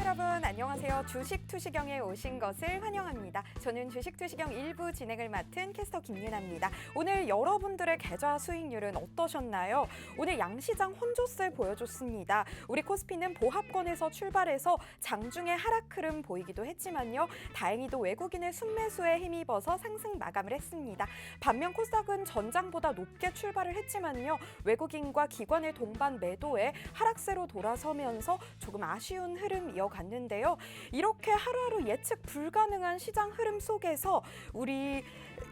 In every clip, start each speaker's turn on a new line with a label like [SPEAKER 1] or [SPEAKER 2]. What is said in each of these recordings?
[SPEAKER 1] 여러분 안녕하세요. 주식투시경에 오신 것을 환영합니다. 저는 주식투시경 1부 진행을 맡은 캐스터 김유나입니다. 오늘 여러분들의 계좌 수익률은 어떠셨나요? 오늘 양시장 혼조세 보여줬습니다. 우리 코스피는 보합권에서 출발해서 장중에 하락 흐름 보이기도 했지만요. 다행히도 외국인의 순매수에 힘입어서 상승 마감을 했습니다. 반면 코스닥은 전장보다 높게 출발을 했지만요. 외국인과 기관의 동반 매도에 하락세로 돌아서면서 조금 아쉬운 흐름 이어갔는데요. 이렇게 하루하루 예측 불가능한 시장 흐름 속에서 우리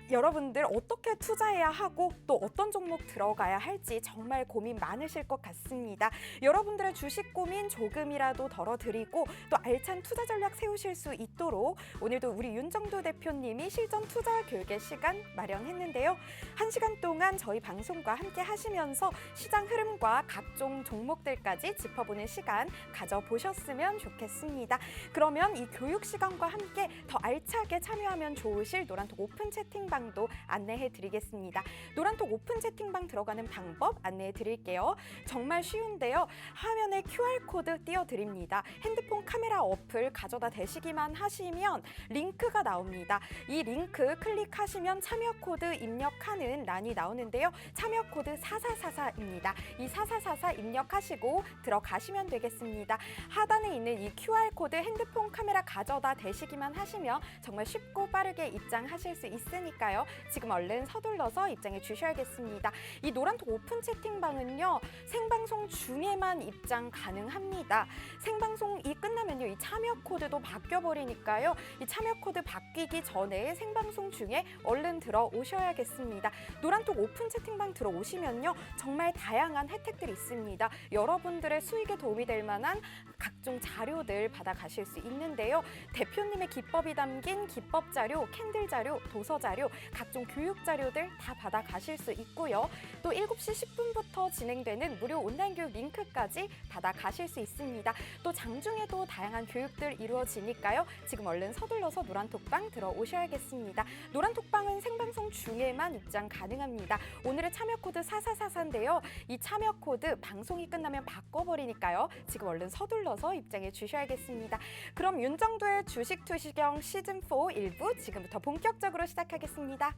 [SPEAKER 1] 여러분들 어떻게 투자해야 하고 또 어떤 종목 들어가야 할지 정말 고민 많으실 것 같습니다. 여러분들의 주식 고민 조금이라도 덜어드리고 또 알찬 투자 전략 세우실 수 있도록 오늘도 우리 윤정두 대표님이 실전 투자 교육의 시간 마련했는데요. 1시간 동안 저희 방송과 함께 하시면서 시장 흐름과 각종 종목들까지 짚어보는 시간 가져보셨으면 좋겠습니다. 그러면 이 교육 시간과 함께 더 알차게 참여하면 좋으실 노란톡 오픈 채팅방도 안내해 드리겠습니다. 노란톡 오픈 채팅방 들어가는 방법 안내해 드릴게요. 정말 쉬운데요. 화면에 QR코드 띄워드립니다. 핸드폰 카메라 어플 가져다 대시기만 하시면 링크가 나옵니다. 이 링크 클릭하시면 참여 코드 입력하는 란이 나오는데요. 참여 코드 4444입니다. 이 4444 입력하시고 들어가시면 되겠습니다. 하단에 있는 이 QR코드 핸드폰 카메라 가져다 대시기만 하시면 정말 쉽고 빠르게 입장하실 수 있으니까요. 지금 얼른 서둘러서 입장해 주셔야겠습니다. 이 노란톡 오픈 채팅방은요. 생방송 중에만 입장 가능합니다. 생방송이 끝나면요. 이 참여 코드도 바뀌어버리니까요. 이 참여 코드 바뀌기 전에 생방송 중에 얼른 들어오셔야겠습니다. 노란톡 오픈 채팅방 들어오시면요. 정말 다양한 혜택들이 있습니다. 여러분들의 수익에 도움이 될 만한 각종 자료들 받아가실 수 있는데요. 대표님의 기법이 담긴 기법 자료, 캔들 자료, 도서 자료, 각종 교육 자료들 다 받아가실 수 있고요. 또 7시 10분부터 진행되는 무료 온라인 교육 링크까지 받아가실 수 있습니다. 또 장중에도 다양한 교육들 이루어지니까요. 지금 얼른 서둘러서 노란톡방 들어오셔야겠습니다. 노란톡방은 생방송 중에만 입장 가능합니다. 오늘의 참여 코드 4444인데요. 이 참여 코드 방송이 끝나면 바꿔버리니까요. 지금 얼른 서둘러서 입장해 주셔야겠습니다. 그럼 윤정두의 주식투시경 시즌4 1부 지금부터 본격적으로 시작하겠습니다.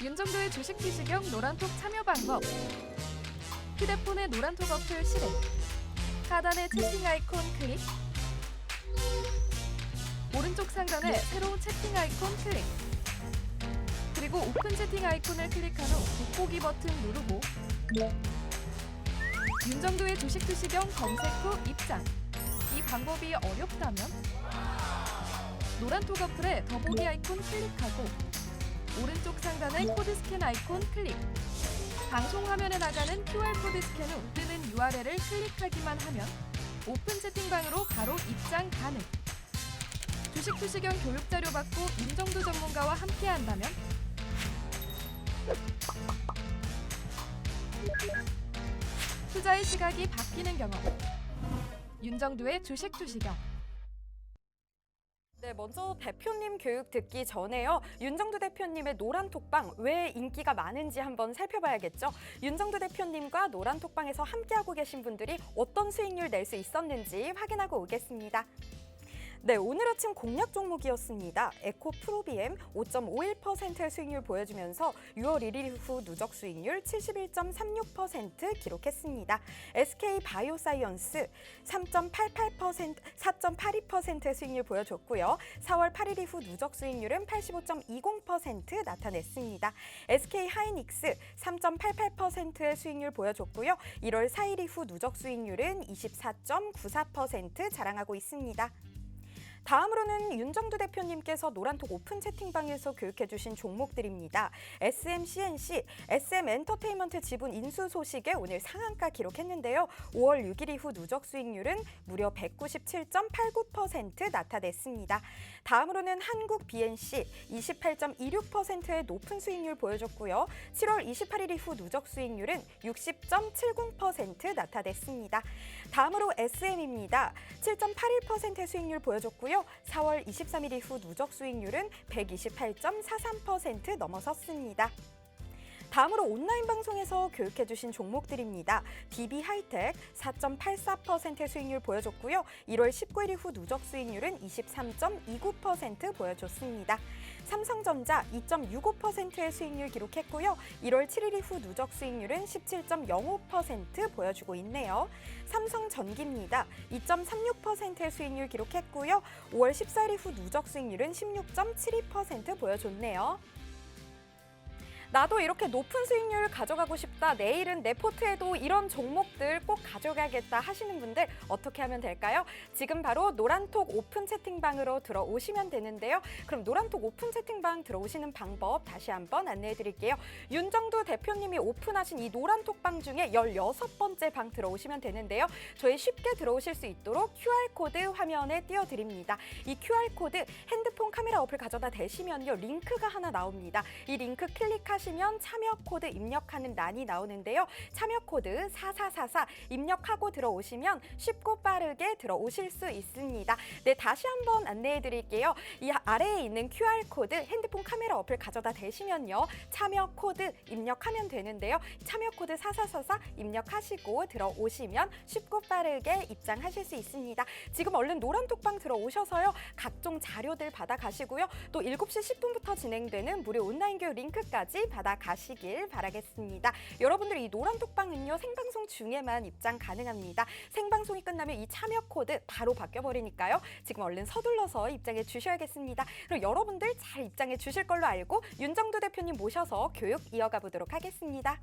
[SPEAKER 2] 윤정두의 주식투시경 노란톡 참여 방법. 휴대폰의 노란톡 어플 실행. 하단의 채팅 아이콘 클릭. 오른쪽 상단에 새로운 채팅 아이콘 클릭. 그리고 오픈 채팅 아이콘을 클릭한 후 돋보기 버튼 누르고 윤정두의 주식투시경 검색 후 입장. 이 방법이 어렵다면 노란톡 어플에 더보기 아이콘 클릭하고 오른쪽 상단의 코드 스캔 아이콘 클릭. 방송 화면에 나가는 QR코드 스캔 후 뜨는 URL을 클릭하기만 하면 오픈 채팅방으로 바로 입장 가능. 주식투시경 교육 자료 받고 윤정두 전문가와 함께 한다면 투자의 시각이 바뀌는 경험. 윤정두의 주식투시경.
[SPEAKER 1] 네, 먼저 대표님 교육 듣기 전에요. 윤정두 대표님의 노란톡방 왜 인기가 많은지 한번 살펴봐야겠죠. 윤정두 대표님과 노란톡방에서 함께하고 계신 분들이 어떤 수익률 낼 수 있었는지 확인하고 오겠습니다. 네, 오늘 아침 공략 종목이었습니다. 에코프로비엠 5.51%의 수익률 보여주면서 6월 1일 이후 누적 수익률 71.36% 기록했습니다. SK바이오사이언스 4.82%의 수익률 보여줬고요. 4월 8일 이후 누적 수익률은 85.20% 나타냈습니다. SK하이닉스 3.88%의 수익률 보여줬고요. 1월 4일 이후 누적 수익률은 24.94% 자랑하고 있습니다. 다음으로는 윤정두 대표님께서 노란톡 오픈 채팅방에서 교육해주신 종목들입니다. SMCNC, SM엔터테인먼트 지분 인수 소식에 오늘 상한가 기록했는데요. 5월 6일 이후 누적 수익률은 무려 197.89% 나타냈습니다. 다음으로는 한국 BNC 28.26%의 높은 수익률 보여줬고요. 7월 28일 이후 누적 수익률은 60.70% 나타냈습니다. 다음으로 SM입니다. 7.81%의 수익률 보여줬고요. 4월 23일 이후 누적 수익률은 128.43% 넘어섰습니다. 다음으로 온라인 방송에서 교육해주신 종목들입니다. DB하이텍 4.84%의 수익률 보여줬고요. 1월 19일 이후 누적 수익률은 23.29% 보여줬습니다. 삼성전자 2.65%의 수익률 기록했고요. 1월 7일 이후 누적 수익률은 17.05% 보여주고 있네요. 삼성전기입니다. 2.36%의 수익률 기록했고요. 5월 14일 이후 누적 수익률은 16.72% 보여줬네요. 나도 이렇게 높은 수익률 가져가고 싶다. 내일은 내 포트에도 이런 종목들 꼭 가져가겠다 하시는 분들 어떻게 하면 될까요? 지금 바로 노란톡 오픈 채팅방으로 들어오시면 되는데요. 그럼 노란톡 오픈 채팅방 들어오시는 방법 다시 한번 안내해 드릴게요. 윤정두 대표님이 오픈하신 이 노란톡방 중에 16번째 방 들어오시면 되는데요. 저희 쉽게 들어오실 수 있도록 QR코드 화면에 띄워드립니다. 이 QR코드 핸드폰 카메라 어플 가져다 대시면요. 링크가 하나 나옵니다. 이 링크 클릭하시면 참여 코드 입력하는 란이 나오는데요. 참여 코드 4444 입력하고 들어오시면 쉽고 빠르게 들어오실 수 있습니다. 네, 다시 한번 안내해 드릴게요. 이 아래에 있는 QR코드 핸드폰 카메라 어플 가져다 대시면요. 참여 코드 입력하면 되는데요. 참여 코드 4444 입력하시고 들어오시면 쉽고 빠르게 입장하실 수 있습니다. 지금 얼른 노란톡방 들어오셔서요. 각종 자료들 받아가시고요. 또 7시 10분부터 진행되는 무료 온라인 교육 링크까지 받아가시길 바라겠습니다. 여러분들 이 노란톡방은요. 생방송 중에만 입장 가능합니다. 생방송이 끝나면 이 참여 코드 바로 바뀌어버리니까요. 지금 얼른 서둘러서 입장해 주셔야겠습니다. 그럼 여러분들 잘 입장해 주실 걸로 알고 윤정두 대표님 모셔서 교육 이어가 보도록 하겠습니다.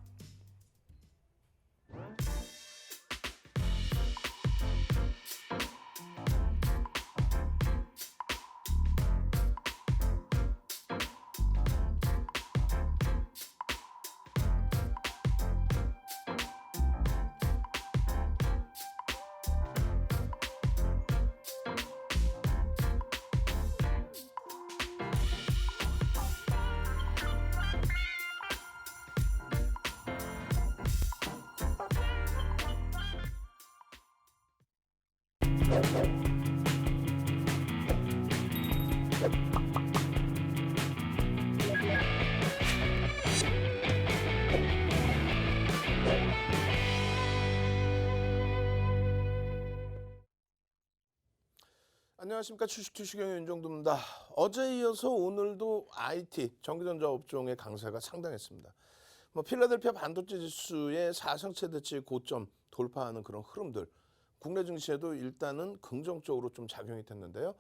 [SPEAKER 3] 안녕하십니까. 주식투시경의 윤정두입니다. 어제에 이어서 오늘도 IT, 전기전자 업종의 강세가 상당했습니다. 필라델피아 반도체 지수의 사상 최대치 고점 돌파하는 그런 흐름들, 국내 증시에도 일단은 긍정적으로 좀 작용이 됐는데요.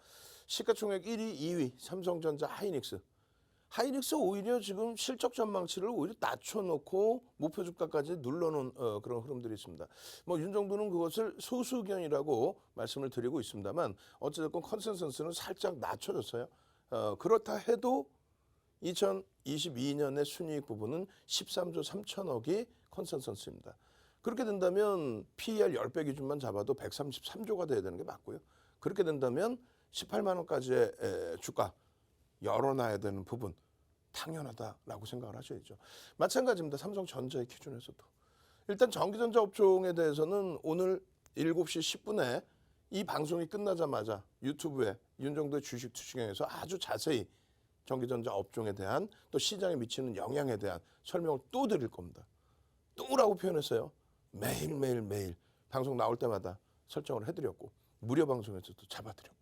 [SPEAKER 3] 시가총액 1위, 2위 삼성전자, 하이닉스 오히려 지금 실적 전망치를 오히려 낮춰놓고 목표 주가까지 눌러놓은 그런 흐름들이 있습니다. 윤정두는 그것을 소수 의견이라고 말씀을 드리고 있습니다만 어찌됐건 컨센서스는 살짝 낮춰졌어요. 그렇다 해도 2022년의 순이익 부분은 13조 3천억이 컨센서스입니다. 그렇게 된다면 PER 10배 기준만 잡아도 133조가 돼야 되는 게 맞고요. 그렇게 된다면 18만 원까지의 주가 열어놔야 되는 부분 당연하다라고 생각을 하셔야죠. 마찬가지입니다. 삼성전자의 기준에서도. 일단 전기전자 업종에 대해서는 오늘 7시 10분에 이 방송이 끝나자마자 유튜브에 윤정두의 주식투시경에서 아주 자세히 전기전자 업종에 대한 또 시장에 미치는 영향에 대한 설명을 또 드릴 겁니다. 또라고 표현했어요. 매일 방송 나올 때마다 설정을 해드렸고 무료 방송에서도 잡아드렸고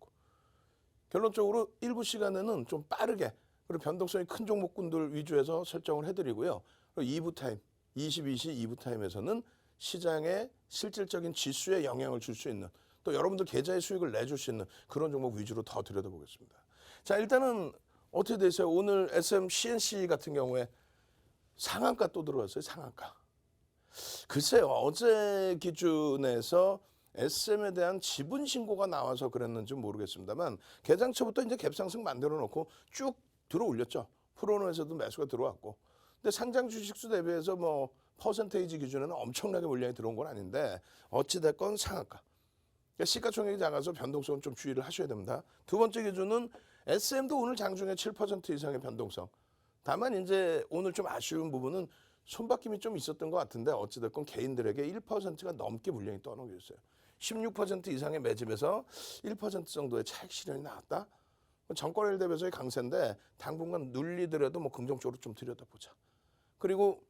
[SPEAKER 3] 결론적으로 일부 시간에는 좀 빠르게 그리고 변동성이 큰 종목군들 위주에서 설정을 해드리고요. 그리고 2부 타임, 22시 2부 타임에서는 시장에 실질적인 지수에 영향을 줄 수 있는 또 여러분들 계좌의 수익을 내줄 수 있는 그런 종목 위주로 더 들여다보겠습니다. 자, 일단은 어떻게 되세요? 오늘 SM CNC 같은 경우에 상한가 또 들어왔어요. 상한가. 글쎄요. 어제 기준에서 SM에 대한 지분 신고가 나와서 그랬는지 모르겠습니다만 개장처부터 이제 갭상승 만들어 놓고 쭉 들어 올렸죠. 프로노에서도 매수가 들어왔고. 근데 상장 주식수 대비해서 퍼센테이지 기준에는 엄청나게 물량이 들어온 건 아닌데 어찌 됐건 상한가. 그러니까 시가총액이 작아서 변동성은 좀 주의를 하셔야 됩니다. 두 번째 기준은 SM도 오늘 장중에 7% 이상의 변동성. 다만 이제 오늘 좀 아쉬운 부분은 손바뀜이 좀 있었던 것 같은데 어찌 됐건 개인들에게 1%가 넘게 물량이 떠넘겨졌어요. 16% 이상의 매집에서 1% 정도의 차익 실현이 나왔다. 정권을 대비해서의 강세인데 당분간 눌리더라도 긍정적으로 좀 들여다보자. 그리고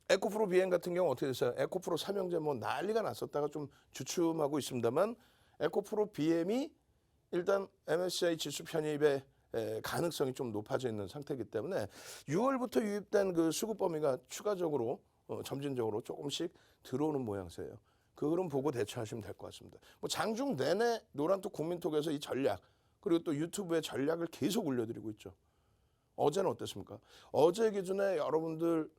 [SPEAKER 3] 에코프로 BM 같은 경우 어떻게 됐어요? 에코프로 삼형제 뭐 난리가 났었다가 좀 주춤하고 있습니다만 에코프로 BM이 일단 MSCI 지수 편입의 가능성이 좀 높아져 있는 상태이기 때문에 6월부터 유입된 그 수급 범위가 추가적으로 점진적으로 조금씩 들어오는 모양새예요. 그 흐름 보고 대처하시면 될 것 같습니다. 뭐 장중 내내 노란톡 국민톡에서 이 전략 그리고 또 유튜브의 전략을 계속 올려드리고 있죠. 어제는 어땠습니까? 어제 기준에 여러분들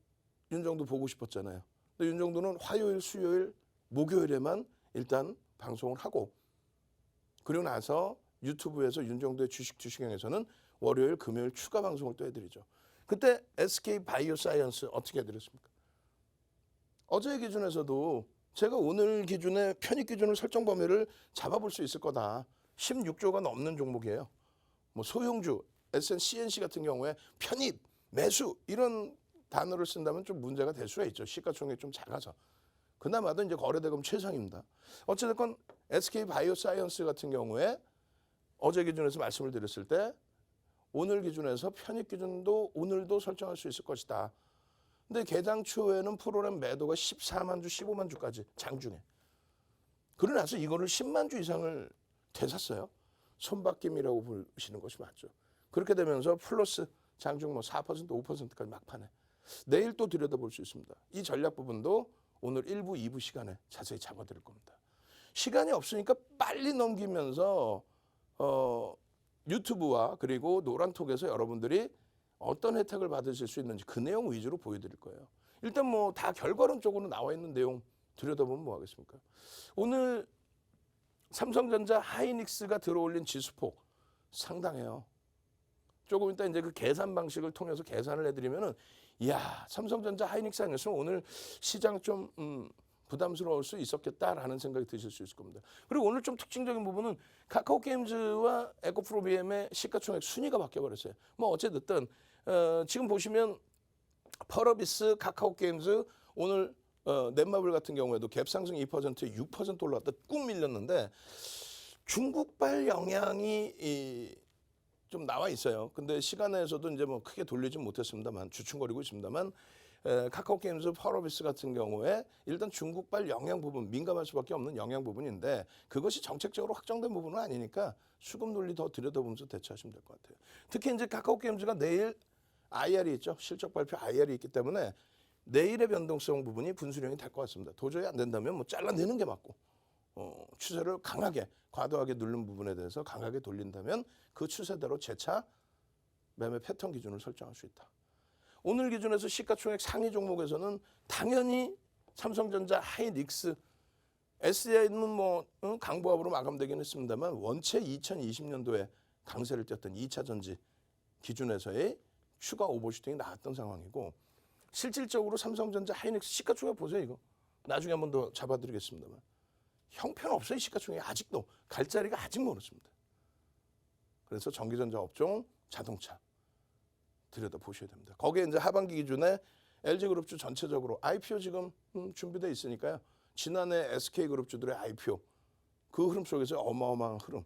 [SPEAKER 3] 윤정도 보고 싶었잖아요. 근데 윤정도는 화요일, 수요일, 목요일에만 일단 방송을 하고 그리고 나서 유튜브에서 윤정도의 주식행에서는 월요일, 금요일 추가 방송을 또 해드리죠. 그때 SK 바이오사이언스 어떻게 해드렸습니까? 어제 기준에서도 제가 오늘 기준에 편입 기준을 설정 범위를 잡아볼 수 있을 거다. 16조가 넘는 종목이에요. 뭐 소형주, SNCNC 같은 경우에 편입, 매수 이런 단어를 쓴다면 좀 문제가 될 수가 있죠. 시가총액이 좀 작아서. 그나마도 이제 거래대금 최상입니다. 어찌됐건 SK 바이오사이언스 같은 경우에 어제 기준에서 말씀을 드렸을 때 오늘 기준에서 편입 기준도 오늘도 설정할 수 있을 것이다. 근데 개장 추후에는 프로그램 매도가 14만 주, 15만 주까지 장중에. 그러고 나서 이거를 10만 주 이상을 되샀어요. 손바뀜이라고 보시는 것이 맞죠. 그렇게 되면서 플러스 장중 뭐 4%, 5%까지 막판에. 내일 또 들여다볼 수 있습니다. 이 전략 부분도 오늘 1부, 2부 시간에 자세히 잡아드릴 겁니다. 시간이 없으니까 빨리 넘기면서 유튜브와 그리고 노란톡에서 여러분들이 어떤 혜택을 받으실 수 있는지 그 내용 위주로 보여드릴 거예요. 일단 뭐 다 결과론적으로 나와 있는 내용 들여다보면 뭐 하겠습니까? 오늘 삼성전자 하이닉스가 들어올린 지수폭 상당해요. 조금 이따 이제 그 계산 방식을 통해서 계산을 해드리면은 이야 삼성전자 하이닉스 아니었으면 오늘 시장 좀 부담스러울 수 있었겠다라는 생각이 드실 수 있을 겁니다. 그리고 오늘 좀 특징적인 부분은 카카오 게임즈와 에코프로 BM의 시가총액 순위가 바뀌어버렸어요. 뭐 어쨌든 지금 보시면 펄어비스, 카카오 게임즈 오늘 넷마블 같은 경우에도 갭 상승 2%에 6% 올라갔다 꾹 밀렸는데 중국발 영향이 좀 나와 있어요. 근데 시간에서도 이제 뭐 크게 돌리진 못했습니다만 주춤거리고 있습니다만 카카오 게임즈, 펄어비스 같은 경우에 일단 중국발 영향 부분 민감할 수밖에 없는 영향 부분인데 그것이 정책적으로 확정된 부분은 아니니까 수급 논리 더 들여다보면서 대처하시면 될 것 같아요. 특히 이제 카카오 게임즈가 내일 IR이 있죠. 실적 발표 IR이 있기 때문에 내일의 변동성 부분이 분수령이 될 것 같습니다. 도저히 안 된다면 뭐 잘라내는 게 맞고 추세를 강하게 과도하게 누른 부분에 대해서 강하게 돌린다면 그 추세대로 재차 매매 패턴 기준을 설정할 수 있다. 오늘 기준에서 시가총액 상위 종목에서는 당연히 삼성전자, 하이닉스, SDI는 뭐 강보합으로 마감되긴 했습니다만 원체 2020년도에 강세를 띄었던 2차 전지 기준에서의 추가 오버슈팅이 나왔던 상황이고 실질적으로 삼성전자, 하이닉스 시가총액 보세요 이거. 나중에 한 번 더 잡아드리겠습니다만 형편없어요. 시가총액이 아직도 갈 자리가 아직 멀었습니다. 그래서 전기전자 업종, 자동차 들여다보셔야 됩니다. 거기에 이제 하반기 기준에 LG그룹주 전체적으로 IPO 지금 준비되어 있으니까요. 지난해 SK그룹주들의 IPO 그 흐름 속에서 어마어마한 흐름.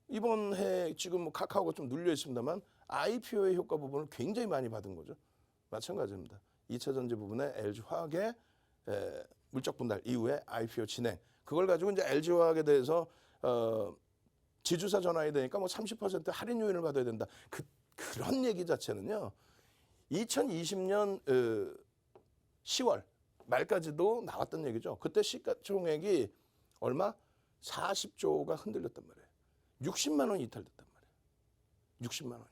[SPEAKER 3] 이번 해 지금 뭐 카카오가 좀 눌려 있습니다만 IPO의 효과 부분을 굉장히 많이 받은 거죠. 마찬가지입니다. 2차 전지 부분에 LG화학의 물적 분할 이후에 IPO 진행. 그걸 가지고 이제 LG화학에 대해서 지주사 전환이 되니까 뭐 30% 할인 요인을 받아야 된다. 그런 얘기 자체는요. 2020년 10월 말까지도 나왔던 얘기죠. 그때 시가총액이 얼마? 40조가 흔들렸단 말이에요. 60만 원이 이탈됐단 말이에요. 60만 원이.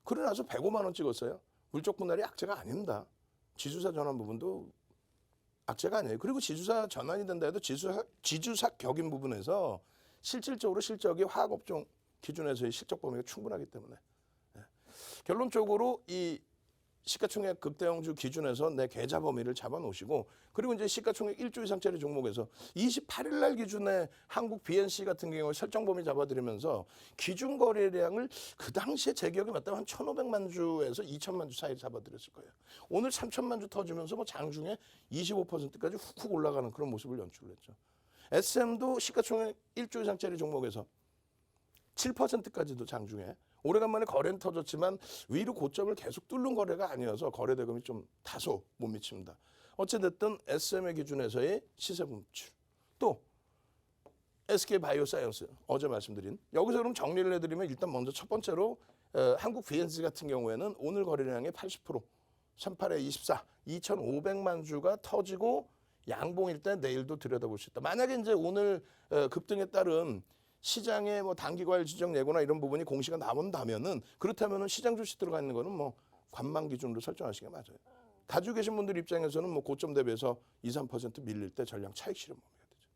[SPEAKER 3] 그러고 나서 105만 원 찍었어요. 물적 분할이 악재가 아닙니다. 지주사 전환 부분도 악재가 아니에요. 그리고 지주사 전환이 된다 해도 지주사 격인 부분에서 실질적으로 실적이 화학업종 기준에서의 실적 범위가 충분하기 때문에 결론적으로 이 시가총액 극대형주 기준에서 내 계좌 범위를 잡아놓으시고 그리고 이제 시가총액 1조 이상짜리 종목에서 28일 날 기준에 한국 BNC 같은 경우에 설정 범위 잡아드리면서 기준 거래량을 그 당시에 제 기억에 맞다면 한 1,500만 주에서 2,000만 주 사이 잡아드렸을 거예요. 오늘 3,000만 주 터지면서 뭐 장중에 25%까지 훅훅 올라가는 그런 모습을 연출을 했죠. SM도 시가총액 1조 이상짜리 종목에서 7%까지도 장중에 오래간만에 거래는 터졌지만 위로 고점을 계속 뚫는 거래가 아니어서 거래 대금이 좀 다소 못 미칩니다. 어찌됐든 SM의 기준에서의 시세 분출. 또 SK 바이오사이언스 어제 말씀드린 여기서 그럼 정리를 해드리면 일단 먼저 첫 번째로 한국 VNC 같은 경우에는 오늘 거래량의 80% 38에 24 2,500만 주가 터지고 양봉일 때 내일도 들여다볼 수 있다. 만약에 이제 오늘 급등에 따른 시장의 뭐 단기과열 지정 예고나 이런 부분이 공시가 나온다면은 그렇다면은 시장 주식 들어가 있는 거는 뭐 관망 기준으로 설정하시는 게 맞아요. 가지고 계신 분들 입장에서는 뭐 고점 대비해서 2, 3% 밀릴 때 전량 차익 실현 범위가 되죠.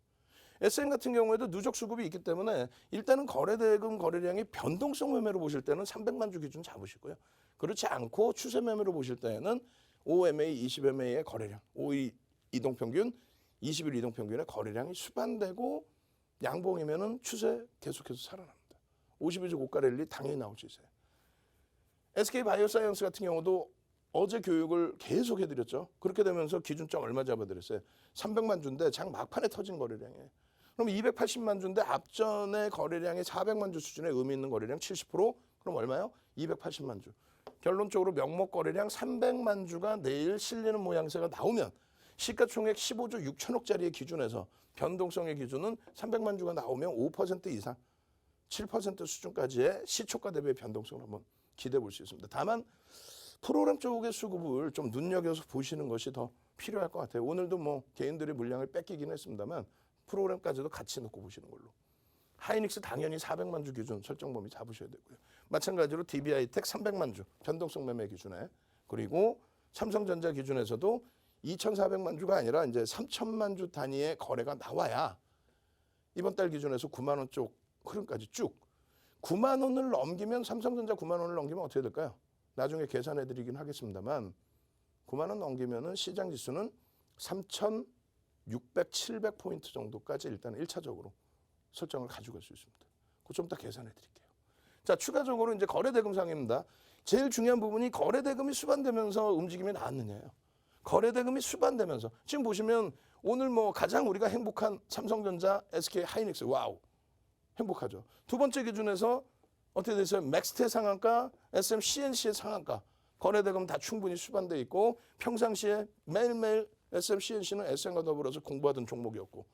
[SPEAKER 3] SM 같은 경우에도 누적 수급이 있기 때문에 일단은 거래대금 거래량이 변동성 매매로 보실 때는 300만 주 기준 잡으시고요. 그렇지 않고 추세 매매로 보실 때는 5MA, 20MA의 거래량, 5일 이동평균, 20일 이동평균의 거래량이 수반되고 양봉이면은 추세 계속해서 살아납니다. 52주 고가 랠리 당연히 나올 수 있어요. SK 바이오사이언스 같은 경우도 어제 교육을 계속 해드렸죠. 그렇게 되면서 기준점 얼마 잡아드렸어요? 300만 주인데 장 막판에 터진 거래량이에요. 그럼 280만 주인데 앞전에 거래량이 400만 주 수준의 의미 있는 거래량 70%? 그럼 얼마요? 280만 주. 결론적으로 명목 거래량 300만 주가 내일 실리는 모양새가 나오면 시가총액 15조 6천억짜리의 기준에서 변동성의 기준은 300만 주가 나오면 5% 이상 7% 수준까지의 시초가 대비의 변동성을 한번 기대해 볼 수 있습니다. 다만 프로그램 쪽의 수급을 좀 눈여겨서 보시는 것이 더 필요할 것 같아요. 오늘도 뭐 개인들이 물량을 뺏기긴 했습니다만 프로그램까지도 같이 놓고 보시는 걸로. 하이닉스 당연히 400만 주 기준 설정 범위 잡으셔야 되고요. 마찬가지로 DB하이텍 300만 주 변동성 매매 기준에 그리고 삼성전자 기준에서도 2,400만 주가 아니라 이제 3,000만 주 단위의 거래가 나와야 이번 달 기준에서 9만 원 쪽 흐름까지 쭉 9만 원을 넘기면 삼성전자 9만 원을 넘기면 어떻게 될까요? 나중에 계산해 드리긴 하겠습니다만 9만 원 넘기면은 시장 지수는 3,600, 700포인트 정도까지 일단 1차적으로 설정을 가지고 갈 수 있습니다. 그거 좀 이따 계산해 드릴게요. 자, 추가적으로 이제 거래대금 상입니다. 제일 중요한 부분이 거래대금이 수반되면서 움직임이 나왔느냐예요. 거래대금이 수반되면서 지금 보시면 오늘 뭐 가장 우리가 행복한 삼성전자, SK 하이닉스 와우 행복하죠. 두 번째 기준에서 어떻게 됐어요? 맥스트의 상한가, SM CNC의 상한가 거래대금 다 충분히 수반돼 있고 평상시에 매일매일 SM CNC는 SM과 더불어서 공부하던 종목이었고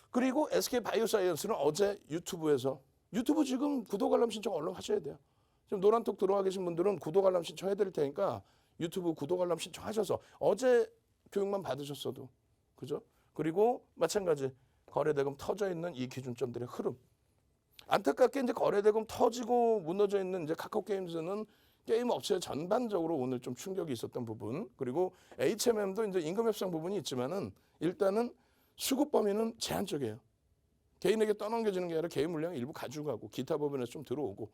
[SPEAKER 3] 그리고 SK 바이오사이언스는 어제 유튜브에서 유튜브 지금 구독 알람 신청 얼른 하셔야 돼요. 지금 노란톡 들어와 계신 분들은 구독 알람 신청 해드릴 테니까 유튜브 구독 알람 신청하셔서 어제 교육만 받으셨어도 그죠? 그리고 마찬가지 거래대금 터져 있는 이 기준점들의 흐름. 안타깝게 이제 거래대금 터지고 무너져 있는 이제 카카오게임즈는 게임 업체 전반적으로 오늘 좀 충격이 있었던 부분 그리고 HMM도 이제 임금 협상 부분이 있지만은 일단은 수급 범위는 제한적이에요. 개인에게 떠넘겨지는 게 아니라 개인 물량을 일부 가져가고 기타 법인에서 좀 들어오고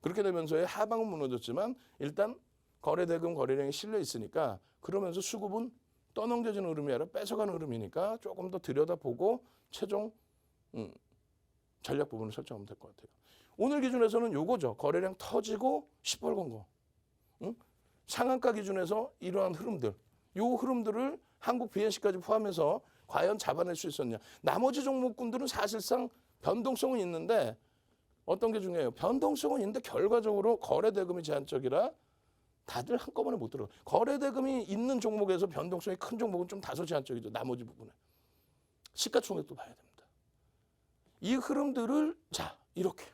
[SPEAKER 3] 그렇게 되면서의 하방은 무너졌지만 일단 거래대금 거래량이 실려 있으니까 그러면서 수급은 떠넘겨지는 흐름이 아니라 뺏어가는 흐름이니까 조금 더 들여다보고 최종 전략 부분을 설정하면 될 것 같아요. 오늘 기준에서는 요거죠. 거래량 터지고 시뻘건 거. 상한가 기준에서 이러한 흐름들. 요 흐름들을 한국 BNC까지 포함해서 과연 잡아낼 수 있었냐. 나머지 종목군들은 사실상 변동성은 있는데 어떤 게 중요해요? 변동성은 있는데 결과적으로 거래대금이 제한적이라 다들 한꺼번에 못 들어가. 거래대금이 있는 종목에서 변동성이 큰 종목은 좀 다소 제한적이죠. 나머지 부분에. 시가총액도 봐야 됩니다. 이 흐름들을 자 이렇게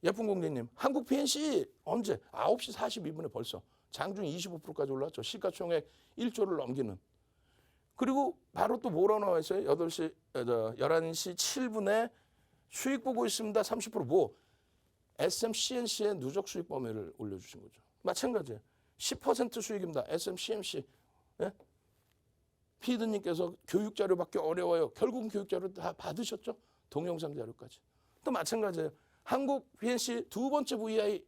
[SPEAKER 3] 예쁜 공대님 한국 PNC 언제 9시 42분에 벌써 장중 25%까지 올랐죠. 시가총액 1조를 넘기는. 그리고 바로 또 뭐라고 나와 있어요? 11시 7분에 수익 보고 있습니다. 30% 뭐 SM CNC의 누적 수익 범위를 올려주신 거죠. 마찬가지예요. 10% 수익입니다. SM CNC. 예? 피드님께서 교육 자료 받기 어려워요. 결국은 교육 자료 다 받으셨죠? 동영상 자료까지. 또 마찬가지예요. 한국 PNC 두 번째 VI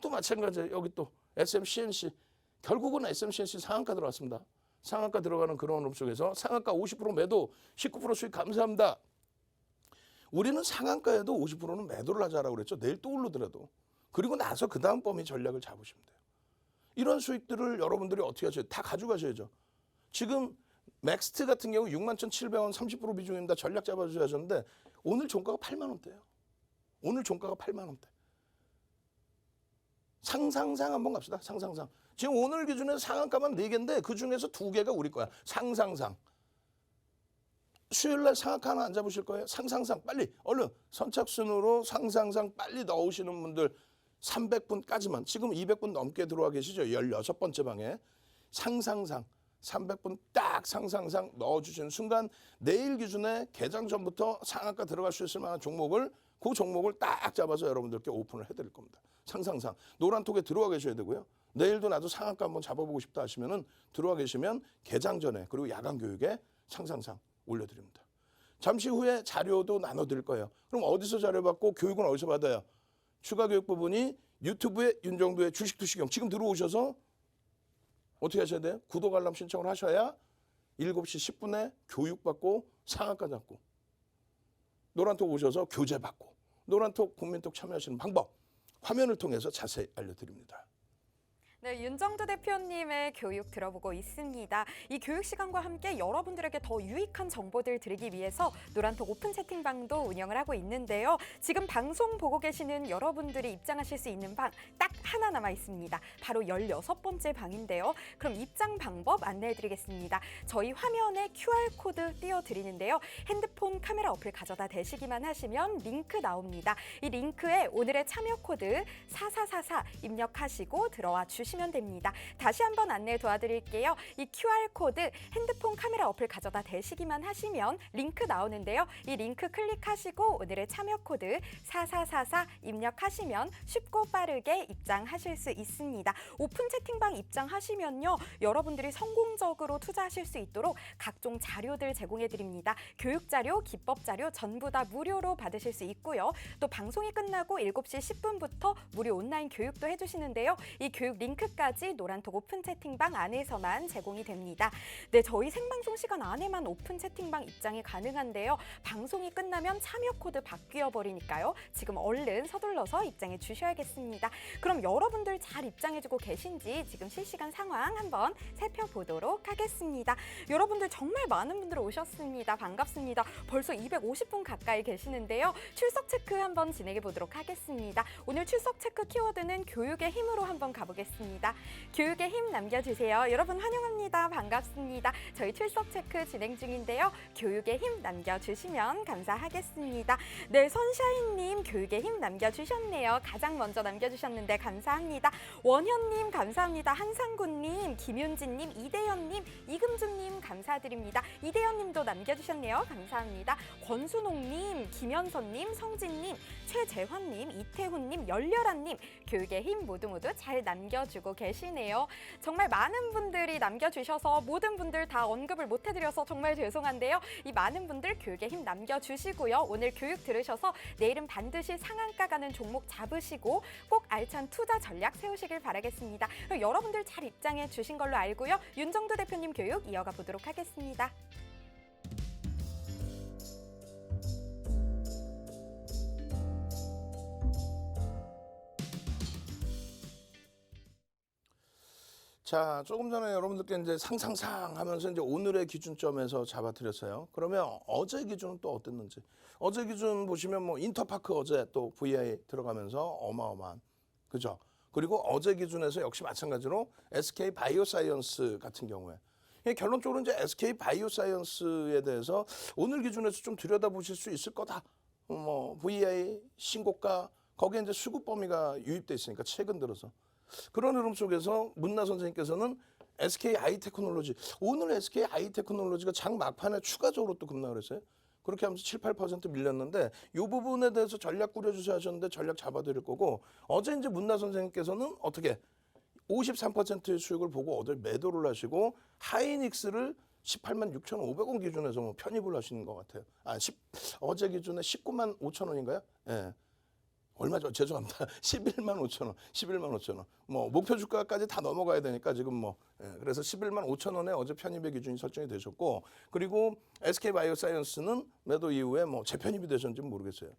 [SPEAKER 3] 또 마찬가지예요. 여기 또 SM CNC. 결국은 SM CNC 상한가 들어왔습니다. 상한가 들어가는 그런 흐름 속에서 상한가 50% 매도, 19% 수익 감사합니다. 우리는 상한가에도 50%는 매도를 하자라고 그랬죠. 내일 또 오르더라도. 그리고 나서 그 다음 범위 전략을 잡으시면 돼요. 이런 수익들을 여러분들이 어떻게 하셔요? 다 가져가셔야죠. 지금 맥스트 같은 경우 61,700원 30% 비중입니다. 전략 잡아주셔야 하셨는데 오늘 종가가 8만 원대예요. 오늘 종가가 8만 원대. 상상상 한번 갑시다. 상상상. 지금 오늘 기준에서 상한가만 4개인데 그중에서 2개가 우리 거야. 상상상. 수요일 날 상한가 하나 안 잡으실 거예요? 상상상 빨리 얼른 선착순으로 상상상 빨리 넣으시는 분들 300분까지만 지금 200분 넘게 들어와 계시죠? 16번째 방에 상상상 300분 딱 상상상 넣어주시는 순간 내일 기준에 개장 전부터 상한가 들어갈 수 있을 만한 종목을 그 종목을 딱 잡아서 여러분들께 오픈을 해드릴 겁니다. 상상상 노란톡에 들어와 계셔야 되고요. 내일도 나도 상한가 한번 잡아보고 싶다 하시면은 들어와 계시면 개장 전에 그리고 야간 교육에 상상상 올려드립니다. 잠시 후에 자료도 나눠드릴 거예요. 그럼 어디서 자료 받고 교육은 어디서 받아요? 추가 교육 부분이 유튜브에 윤정도의 주식 투시경 지금 들어오셔서 어떻게 하셔야 돼요? 구독 알람 신청을 하셔야 7시 10분에 교육받고 상한가 잡고 노란톡 오셔서 교재 받고 노란톡 국민톡 참여하시는 방법 화면을 통해서 자세히 알려드립니다.
[SPEAKER 1] 네, 윤정두 대표님의 교육 들어보고 있습니다. 이 교육 시간과 함께 여러분들에게 더 유익한 정보들 드리기 위해서 노란톡 오픈 채팅방도 운영을 하고 있는데요. 지금 방송 보고 계시는 여러분들이 입장하실 수 있는 방 딱 하나 남아 있습니다. 바로 16번째 방인데요. 그럼 입장 방법 안내해드리겠습니다. 저희 화면에 QR코드 띄워드리는데요. 핸드폰 카메라 어플 가져다 대시기만 하시면 링크 나옵니다. 이 링크에 오늘의 참여 코드 4444 입력하시고 들어와 주시면 됩니다. 다시 한번 안내 도와드릴게요. 이 QR코드 핸드폰 카메라 어플 가져다 대시기만 하시면 링크 나오는데요. 이 링크 클릭하시고 오늘의 참여 코드 4444 입력하시면 쉽고 빠르게 입장하실 수 있습니다. 오픈 채팅방 입장하시면요. 여러분들이 성공적으로 투자하실 수 있도록 각종 자료들 제공해 드립니다. 교육 자료, 기법 자료 전부 다 무료로 받으실 수 있고요. 또 방송이 끝나고 7시 10분부터 무료 온라인 교육도 해주시는데요. 이 교육 링크까지 노란톡 오픈 채팅방 안에서만 제공이 됩니다. 네, 저희 생방송 시간 안에만 오픈 채팅방 입장이 가능한데요. 방송이 끝나면 참여 코드 바뀌어 버리니까요. 지금 얼른 서둘러서 입장해 주셔야겠습니다. 그럼 여러분들 잘 입장해주고 계신지 지금 실시간 상황 한번 살펴보도록 하겠습니다. 여러분들 정말 많은 분들 오셨습니다. 반갑습니다. 벌써 250분 가까이 계시는데요. 출석 체크 한번 진행해 보도록 하겠습니다. 오늘 출석 체크 키워드는 교육의 힘으로 한번 가보겠습니다. 교육의 힘 남겨주세요. 여러분 환영합니다. 반갑습니다. 저희 출석 체크 진행 중인데요. 교육의 힘 남겨주시면 감사하겠습니다. 네, 선샤인님 교육의 힘 남겨주셨네요. 가장 먼저 남겨주셨는데 감사합니다. 원현님 감사합니다. 한상구님, 김윤진님, 이대현님, 이금주님 감사드립니다. 이대현님도 남겨주셨네요. 감사합니다. 권순옥님, 김현선님, 성진님, 최재환님, 이태훈님, 열렬한님 교육의 힘 모두 잘 남겨주고 계시네요. 정말 많은 분들이 남겨주셔서 모든 분들 다 언급을 못해드려서 정말 죄송한데요. 이 많은 분들 교육의 힘 남겨주시고요. 오늘 교육 들으셔서 내일은 반드시 상한가 가는 종목 잡으시고 꼭 알찬 투자 전략 세우시길 바라겠습니다. 여러분들 잘 입장해 주신 걸로 알고요. 윤정두 대표님 교육 이어가 보도록 하겠습니다.
[SPEAKER 3] 자, 조금 전에 여러분들께 이제 상상상 하면서 이제 오늘의 기준점에서 잡아드렸어요. 그러면 어제 기준은 또 어땠는지. 어제 기준 보시면 뭐 인터파크 어제 또 VI 들어가면서 어마어마한, 그죠? 그리고 어제 기준에서 역시 마찬가지로 SK 바이오사이언스 같은 경우에. 결론적으로 이제 SK 바이오사이언스에 대해서 오늘 기준에서 좀 들여다보실 수 있을 거다. 뭐 VI 신고가 거기에 이제 수급 범위가 유입돼 있으니까 최근 들어서. 그런 흐름 속에서 문나 선생님께서는 SK 아이테크놀로지 오늘 SK 아이테크놀로지가 장 막판에 추가적으로 또 급락을 했어요. 그렇게 하면서 7, 8% 밀렸는데 이 부분에 대해서 전략 꾸려주셔야 하셨는데 전략 잡아드릴 거고 어제 이제 문나 선생님께서는 어떻게 53%의 수익을 보고 어딜 매도를 하시고 하이닉스를 18만 6,500원 기준에서 뭐 편입을 하시는 것 같아요. 어제 기준에 19만 5천 원인가요? 예. 얼마죠? 죄송합니다. 11만 5천 원, 11만 5천 원. 뭐 목표 주가까지 다 넘어가야 되니까 지금 뭐 그래서 11만 5천 원에 어제 편입의 기준이 설정이 되셨고 그리고 SK 바이오사이언스는 매도 이후에 뭐 재편입이 되셨는지 모르겠어요.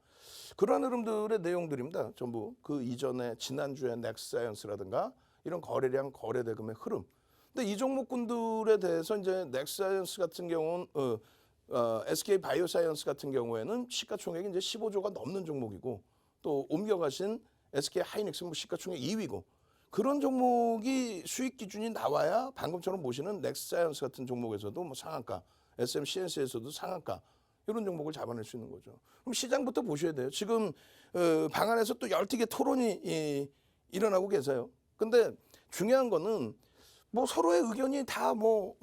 [SPEAKER 3] 그러한 흐름들의 내용들입니다. 전부 그 이전에 지난주에 넥스사이언스라든가 이런 거래량, 거래 대금의 흐름. 근데 이 종목군들에 대해서 이제 넥스사이언스 같은 경우는 SK 바이오사이언스 같은 경우에는 시가총액이 이제 15조가 넘는 종목이고 또 옮겨가신 SK 하이닉스 뭐 시가총액 2위고 그런 종목이 수익 기준이 나와야 방금처럼 보시는 넥스사이언스 같은 종목에서도 뭐 상한가, SM CNC에서도 상한가 이런 종목을 잡아낼 수 있는 거죠. 그럼 시장부터 보셔야 돼요. 지금 방 안에서 또 열띠게 토론이 일어나고 계세요. 근데 중요한 거는 뭐 서로의 의견이 다 뭐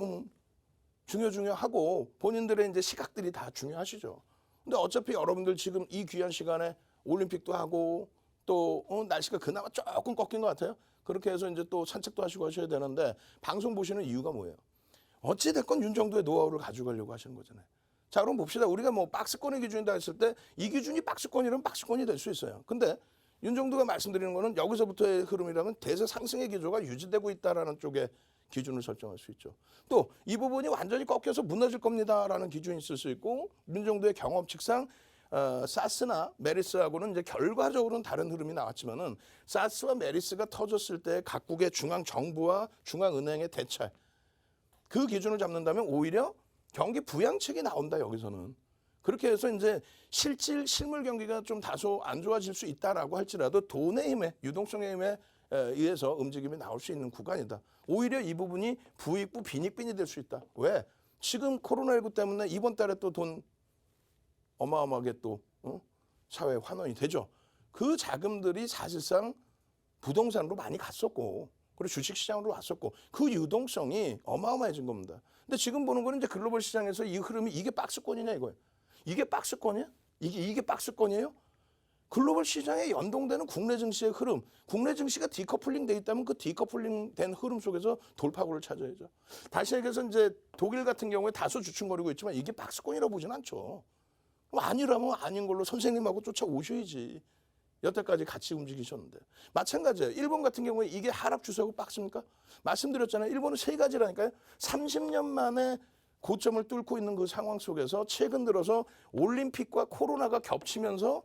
[SPEAKER 3] 중요하고 본인들의 이제 시각들이 다 중요하시죠. 근데 어차피 여러분들 지금 이 귀한 시간에 올림픽도 하고 또 날씨가 그나마 조금 꺾인 것 같아요. 그렇게 해서 이제 또 산책도 하시고 하셔야 되는데 방송 보시는 이유가 뭐예요? 어찌 됐건 윤 정도의 노하우를 가져가려고 하시는 거잖아요. 자, 그럼 봅시다. 우리가 뭐 박스권의 기준이다 했을 때 이 기준이 박스권이라면 박스권이 될 수 있어요. 근데 윤 정도가 말씀드리는 거는 여기서부터의 흐름이라면 대세 상승의 기조가 유지되고 있다라는 쪽에 기준을 설정할 수 있죠. 또 이 부분이 완전히 꺾여서 무너질 겁니다라는 기준이 있을 수 있고 윤 정도의 경험칙상 사스나 메리스하고는 이제 결과적으로는 다른 흐름이 나왔지만은 사스와 메리스가 터졌을 때 각국의 중앙 정부와 중앙은행의 대책 그 기준을 잡는다면 오히려 경기 부양책이 나온다 여기서는. 그렇게 해서 이제 실물 경기가 좀 다소 안 좋아질 수 있다라고 할지라도 돈의 힘에 유동성의 힘에 의해서 움직임이 나올 수 있는 구간이다. 오히려 이 부분이 부익부 빈익빈이 될 수 있다. 왜? 지금 코로나19 때문에 이번 달에 또 돈 어마어마하게 또 사회에 환원이 되죠. 그 자금들이 사실상 부동산으로 많이 갔었고 그리고 주식시장으로 왔었고 그 유동성이 어마어마해진 겁니다. 근데 지금 보는 거는 이제 글로벌 시장에서 이 흐름이 이게 박스권이냐 이거예요. 이게 박스권이야? 이게 박스권이에요? 글로벌 시장에 연동되는 국내 증시의 흐름, 국내 증시가 디커플링 돼 있다면 그 디커플링 된 흐름 속에서 돌파구를 찾아야죠. 다시 얘기해서 이제 독일 같은 경우에 다소 주춤거리고 있지만 이게 박스권이라고 보진 않죠. 그럼 아니라면 아닌 걸로 선생님하고 쫓아오셔야지. 여태까지 같이 움직이셨는데. 마찬가지예요. 일본 같은 경우에 이게 하락 추세고 박스입니까? 말씀드렸잖아요. 일본은 세 가지라니까요. 30년 만에 고점을 뚫고 있는 그 상황 속에서 최근 들어서 올림픽과 코로나가 겹치면서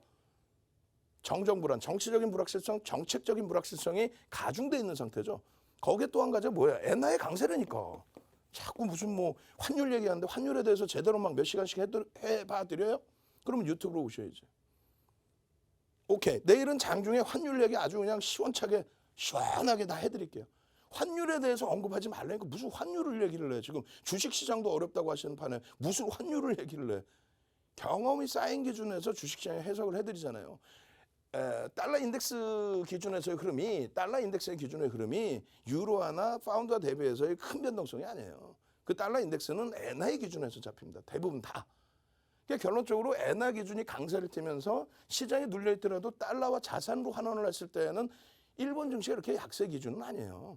[SPEAKER 3] 정정불안, 정치적인 불확실성, 정책적인 불확실성이 가중돼 있는 상태죠. 거기에 또 한 가지가 뭐야? 엔화의 강세라니까. 자꾸 무슨 뭐 환율 얘기하는데 환율에 대해서 제대로 막 몇 시간씩 해봐드려요? 그러면 유튜브로 오셔야지. 오케이. 내일은 장중에 환율 얘기 아주 그냥 시원하게 다 해드릴게요. 환율에 대해서 언급하지 말라니까 무슨 환율을 얘기를 해. 지금 주식시장도 어렵다고 하시는 판에 무슨 환율을 얘기를 해. 경험이 쌓인 기준에서 주식시장에 해석을 해드리잖아요. 달러 인덱스 기준에서의 흐름이 달러 인덱스의 기준의 흐름이 유로화나 파운드와 대비해서의 큰 변동성이 아니에요. 그 달러 인덱스는 엔화의 기준에서 잡힙니다. 대부분 다. 그러니까 결론적으로 엔화 기준이 강세를 띠면서 시장에 눌려 있더라도 달러와 자산으로 환원을 했을 때는 일본 증시가 이렇게 약세 기준은 아니에요.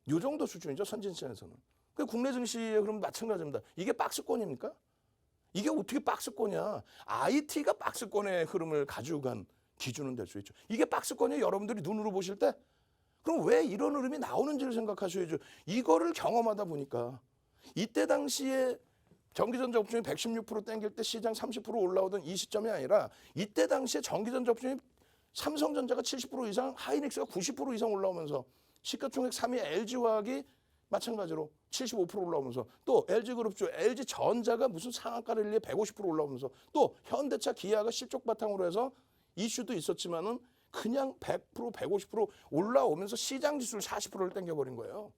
[SPEAKER 3] 이 정도 수준이죠. 선진시장에서는. 그 국내 증시에 그럼 마찬가지입니다. 이게 박스권입니까? 이게 어떻게 박스권이야? IT가 박스권의 흐름을 가지고 간 기준은 될 수 있죠. 이게 박스권이에요. 여러분들이 눈으로 보실 때. 그럼 왜 이런 흐름이 나오는지를 생각하셔야죠. 이거를 경험하다 보니까 이때 당시에 전기전자 업종이 116% 땡길 때 시장 30% 올라오던 이 시점이 아니라 이때 당시에 전기전자 업종이 삼성전자가 70% 이상, 하이닉스가 90% 이상 올라오면서 시가총액 3위 LG화학이 마찬가지로 75% 올라오면서 또 LG그룹주, LG전자가 무슨 상한가 랠리에 150% 올라오면서 또 현대차, 기아가 실적 바탕으로 해서 이슈도 있었지만은 그냥 100%, 150% 올라오면서 시장 지수를 40%를 땡겨버린 거예요.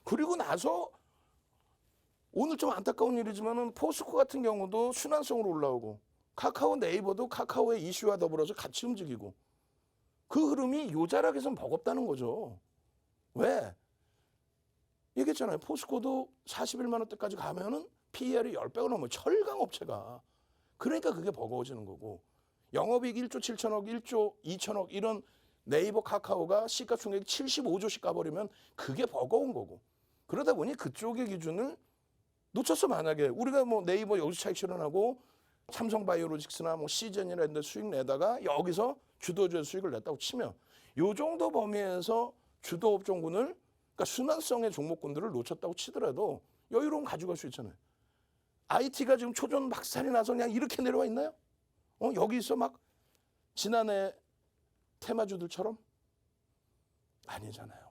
[SPEAKER 3] 그리고 나서 오늘 좀 안타까운 일이지만은 포스코 같은 경우도 순환성으로 올라오고 카카오 네이버도 카카오의 이슈와 더불어서 같이 움직이고 그 흐름이 요 자락에선 버겁다는 거죠. 왜? 얘기했잖아요. 포스코도 41만 원대까지 가면은 PER이 10배가 넘어요. 철강 업체가. 그러니까 그게 버거워지는 거고. 영업이익 1조 7천억, 1조 2천억 이런 네이버 카카오가 시가총액 75조씩 가버리면 그게 버거운 거고. 그러다 보니 그쪽의 기준을 놓쳤어. 만약에 우리가 뭐 네이버 여기서 차익 실현하고 삼성바이오로직스나 뭐 시젠이나 이런 데 수익 내다가 여기서 주도주의 수익을 냈다고 치면 요 정도 범위에서 주도 업종군을 그러니까 순환성의 종목군들을 놓쳤다고 치더라도 여유로움 가져갈 수 있잖아요. IT가 지금 초전 막살이 나서 그냥 이렇게 내려와 있나요? 여기 있어 막 지난해 테마주들처럼? 아니잖아요.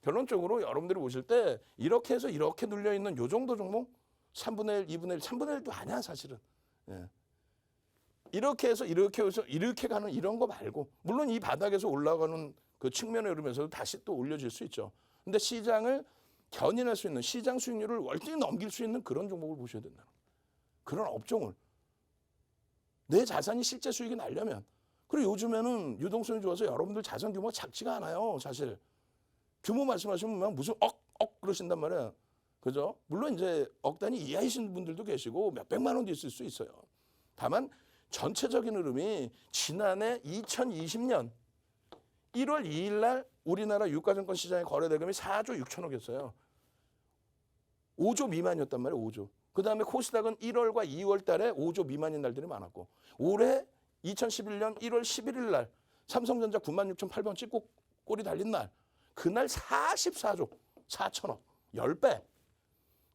[SPEAKER 3] 결론적으로 여러분들이 보실 때 이렇게 해서 이렇게 눌려있는 요 정도 종목 3분의 1, 2분의 1, 3분의 1도 아니야 사실은. 예. 이렇게 해서 이렇게 가는 이런 거 말고 물론 이 바닥에서 올라가는 그 측면의 흐름에서도 다시 또 올려질 수 있죠. 근데 시장을 견인할 수 있는 시장 수익률을 월등히 넘길 수 있는 그런 종목을 보셔야 된다. 그런 업종을 내 자산이 실제 수익이 나려면. 그리고 요즘에는 유동성이 좋아서 여러분들 자산 규모가 작지가 않아요. 사실 규모 말씀하시면 무슨 억 그러신단 말이에요. 그죠? 물론 이제 억 단위 이하이신 분들도 계시고 몇백만 원도 있을 수 있어요. 다만 전체적인 흐름이 지난해 2020년 1월 2일 날 우리나라 유가증권 시장의 거래대금이 4조 6천억이었어요. 5조 미만이었단 말이에요. 5조. 그다음에 코스닥은 1월과 2월 달에 5조 미만인 날들이 많았고 올해 2011년 1월 11일 날 삼성전자 96,800원 찍고 꼬리 달린 날 그날 44조 4천억 10배.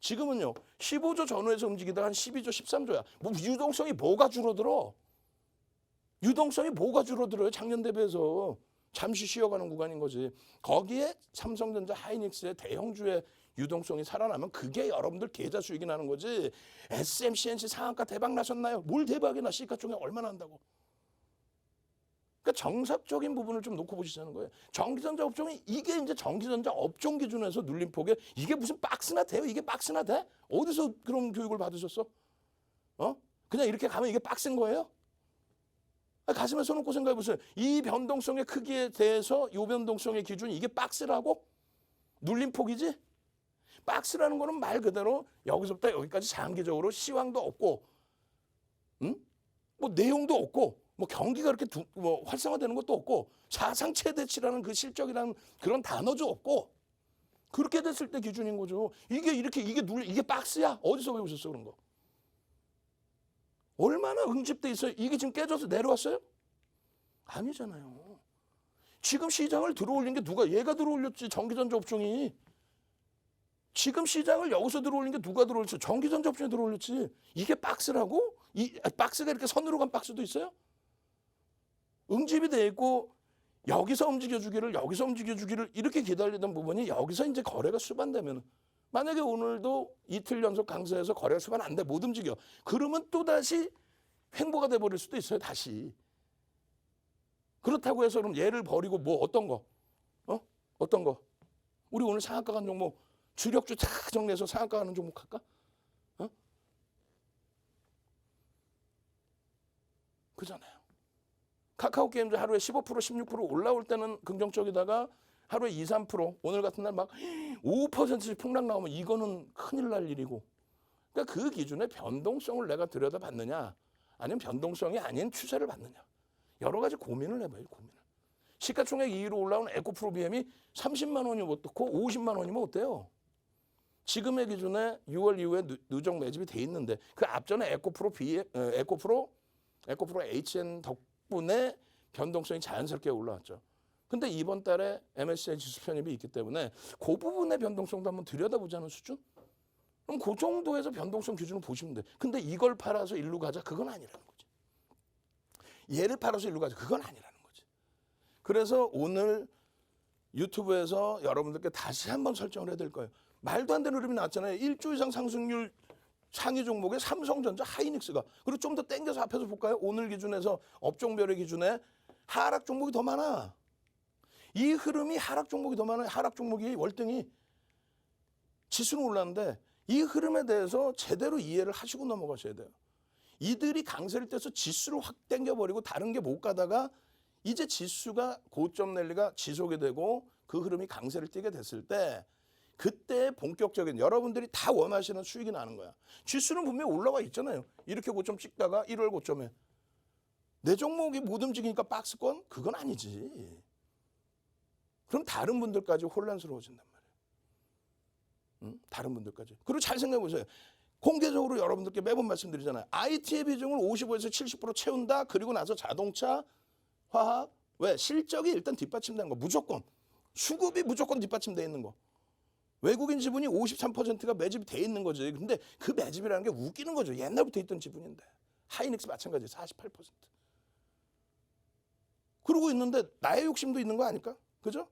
[SPEAKER 3] 지금은요 15조 전후에서 움직이다가 한 12조 13조야. 뭐 유동성이 뭐가 줄어들어? 유동성이 뭐가 줄어들어요? 작년 대비해서 잠시 쉬어가는 구간인 거지. 거기에 삼성전자 하이닉스의 대형주의 유동성이 살아나면 그게 여러분들 계좌 수익이 나는 거지. SMCNC 상한가 대박 나셨나요? 뭘 대박이나 시가총액 얼마나 한다고. 그러니까 정석적인 부분을 좀 놓고 보시자는 거예요. 전기전자 업종이 이게 이제 전기전자 업종 기준에서 눌린 폭에 이게 무슨 박스나 돼요? 이게 박스나 돼? 어디서 그런 교육을 받으셨어? 그냥 이렇게 가면 이게 박스인 거예요? 가슴에 손 얹고 생각해 보세요. 이 변동성의 크기에 대해서 이 변동성의 기준이 이게 박스라고? 눌린 폭이지? 박스라는 거는 말 그대로 여기서부터 여기까지 장기적으로 시황도 없고, 뭐 내용도 없고, 뭐 경기가 이렇게 활성화되는 것도 없고, 사상 최대치라는 그 실적이라는 그런 단어도 없고, 그렇게 됐을 때 기준인 거죠. 이게 박스야? 어디서 배우셨어 그런 거? 얼마나 응집돼 있어요? 이게 지금 깨져서 내려왔어요? 아니잖아요. 지금 시장을 들어올린 게 누가? 얘가 들어올렸지. 전기전자 업종이. 지금 시장을 여기서 들어올린 게 누가 들어올렸어? 전기전자 업종이 들어올렸지. 이게 박스라고? 박스가 이렇게 선으로 간 박스도 있어요? 응집이 돼 있고 여기서 움직여주기를 이렇게 기다리던 부분이 여기서 이제 거래가 수반되면 만약에 오늘도 이틀 연속 강세에서 거래가 수반 안 돼, 못 움직여. 그러면 또다시 횡보가 돼버릴 수도 있어요, 다시. 그렇다고 해서 그럼 얘를 버리고 뭐 어떤 거? 어떤 거? 우리 오늘 상한가 간 종목, 주력주 다 정리해서 상한가 가는 종목 할까? 그잖아요. 카카오 게임즈 하루에 15%, 16% 올라올 때는 긍정적이다가 하루에 2, 3% 오늘 같은 날 막 5%씩 폭락 나오면 이거는 큰일 날 일이고. 그러니까 그 기준의 변동성을 내가 들여다봤느냐 아니면 변동성이 아닌 추세를 봤느냐. 여러 가지 고민을 해봐요. 고민을. 시가총액 2위로 올라온 에코프로 BM이 30만 원이면 어떻고 50만 원이면 어때요? 지금의 기준에 6월 이후에 누적 매집이 돼 있는데 그 앞전에 에코프로 HN 덕분에 변동성이 자연스럽게 올라왔죠. 근데 이번 달에 MSCI 지수 편입이 있기 때문에 그 부분의 변동성도 한번 들여다보자는 수준? 그럼 그 정도에서 변동성 기준을 보시면 돼. 근데 이걸 팔아서 일로 가자? 그건 아니라는 거지. 얘를 팔아서 일로 가자? 그건 아니라는 거지. 그래서 오늘 유튜브에서 여러분들께 다시 한번 설정을 해야 될 거예요. 말도 안 되는 흐름이 나왔잖아요. 1조 이상 상승률 상위 종목의 삼성전자, 하이닉스가. 그리고 좀 더 땡겨서 앞에서 볼까요? 오늘 기준에서 업종별의 기준에 하락 종목이 더 많아. 이 흐름이 하락 종목이 더 많아요. 하락 종목이 월등히. 지수는 올랐는데 이 흐름에 대해서 제대로 이해를 하시고 넘어가셔야 돼요. 이들이 강세를 떼서 지수를 확 땡겨버리고 다른 게 못 가다가 이제 지수가 고점 랠리가 지속이 되고 그 흐름이 강세를 띠게 됐을 때 그때 본격적인 여러분들이 다 원하시는 수익이 나는 거야. 지수는 분명히 올라와 있잖아요. 이렇게 고점 찍다가 1월 고점에 내 종목이 못 움직이니까 박스권? 그건 아니지. 그럼 다른 분들까지 혼란스러워진단 말이에요. 다른 분들까지. 그리고 잘 생각해 보세요. 공개적으로 여러분들께 매번 말씀드리잖아요. IT의 비중을 55에서 70% 채운다. 그리고 나서 자동차, 화학, 왜? 실적이 일단 뒷받침되는 거. 무조건. 수급이 무조건 뒷받침돼 있는 거. 외국인 지분이 53%가 매집이 돼 있는 거지. 근데 그 매집이라는 게 웃기는 거죠. 옛날부터 있던 지분인데. 하이닉스 마찬가지 48%. 그러고 있는데 나의 욕심도 있는 거 아닐까? 그죠?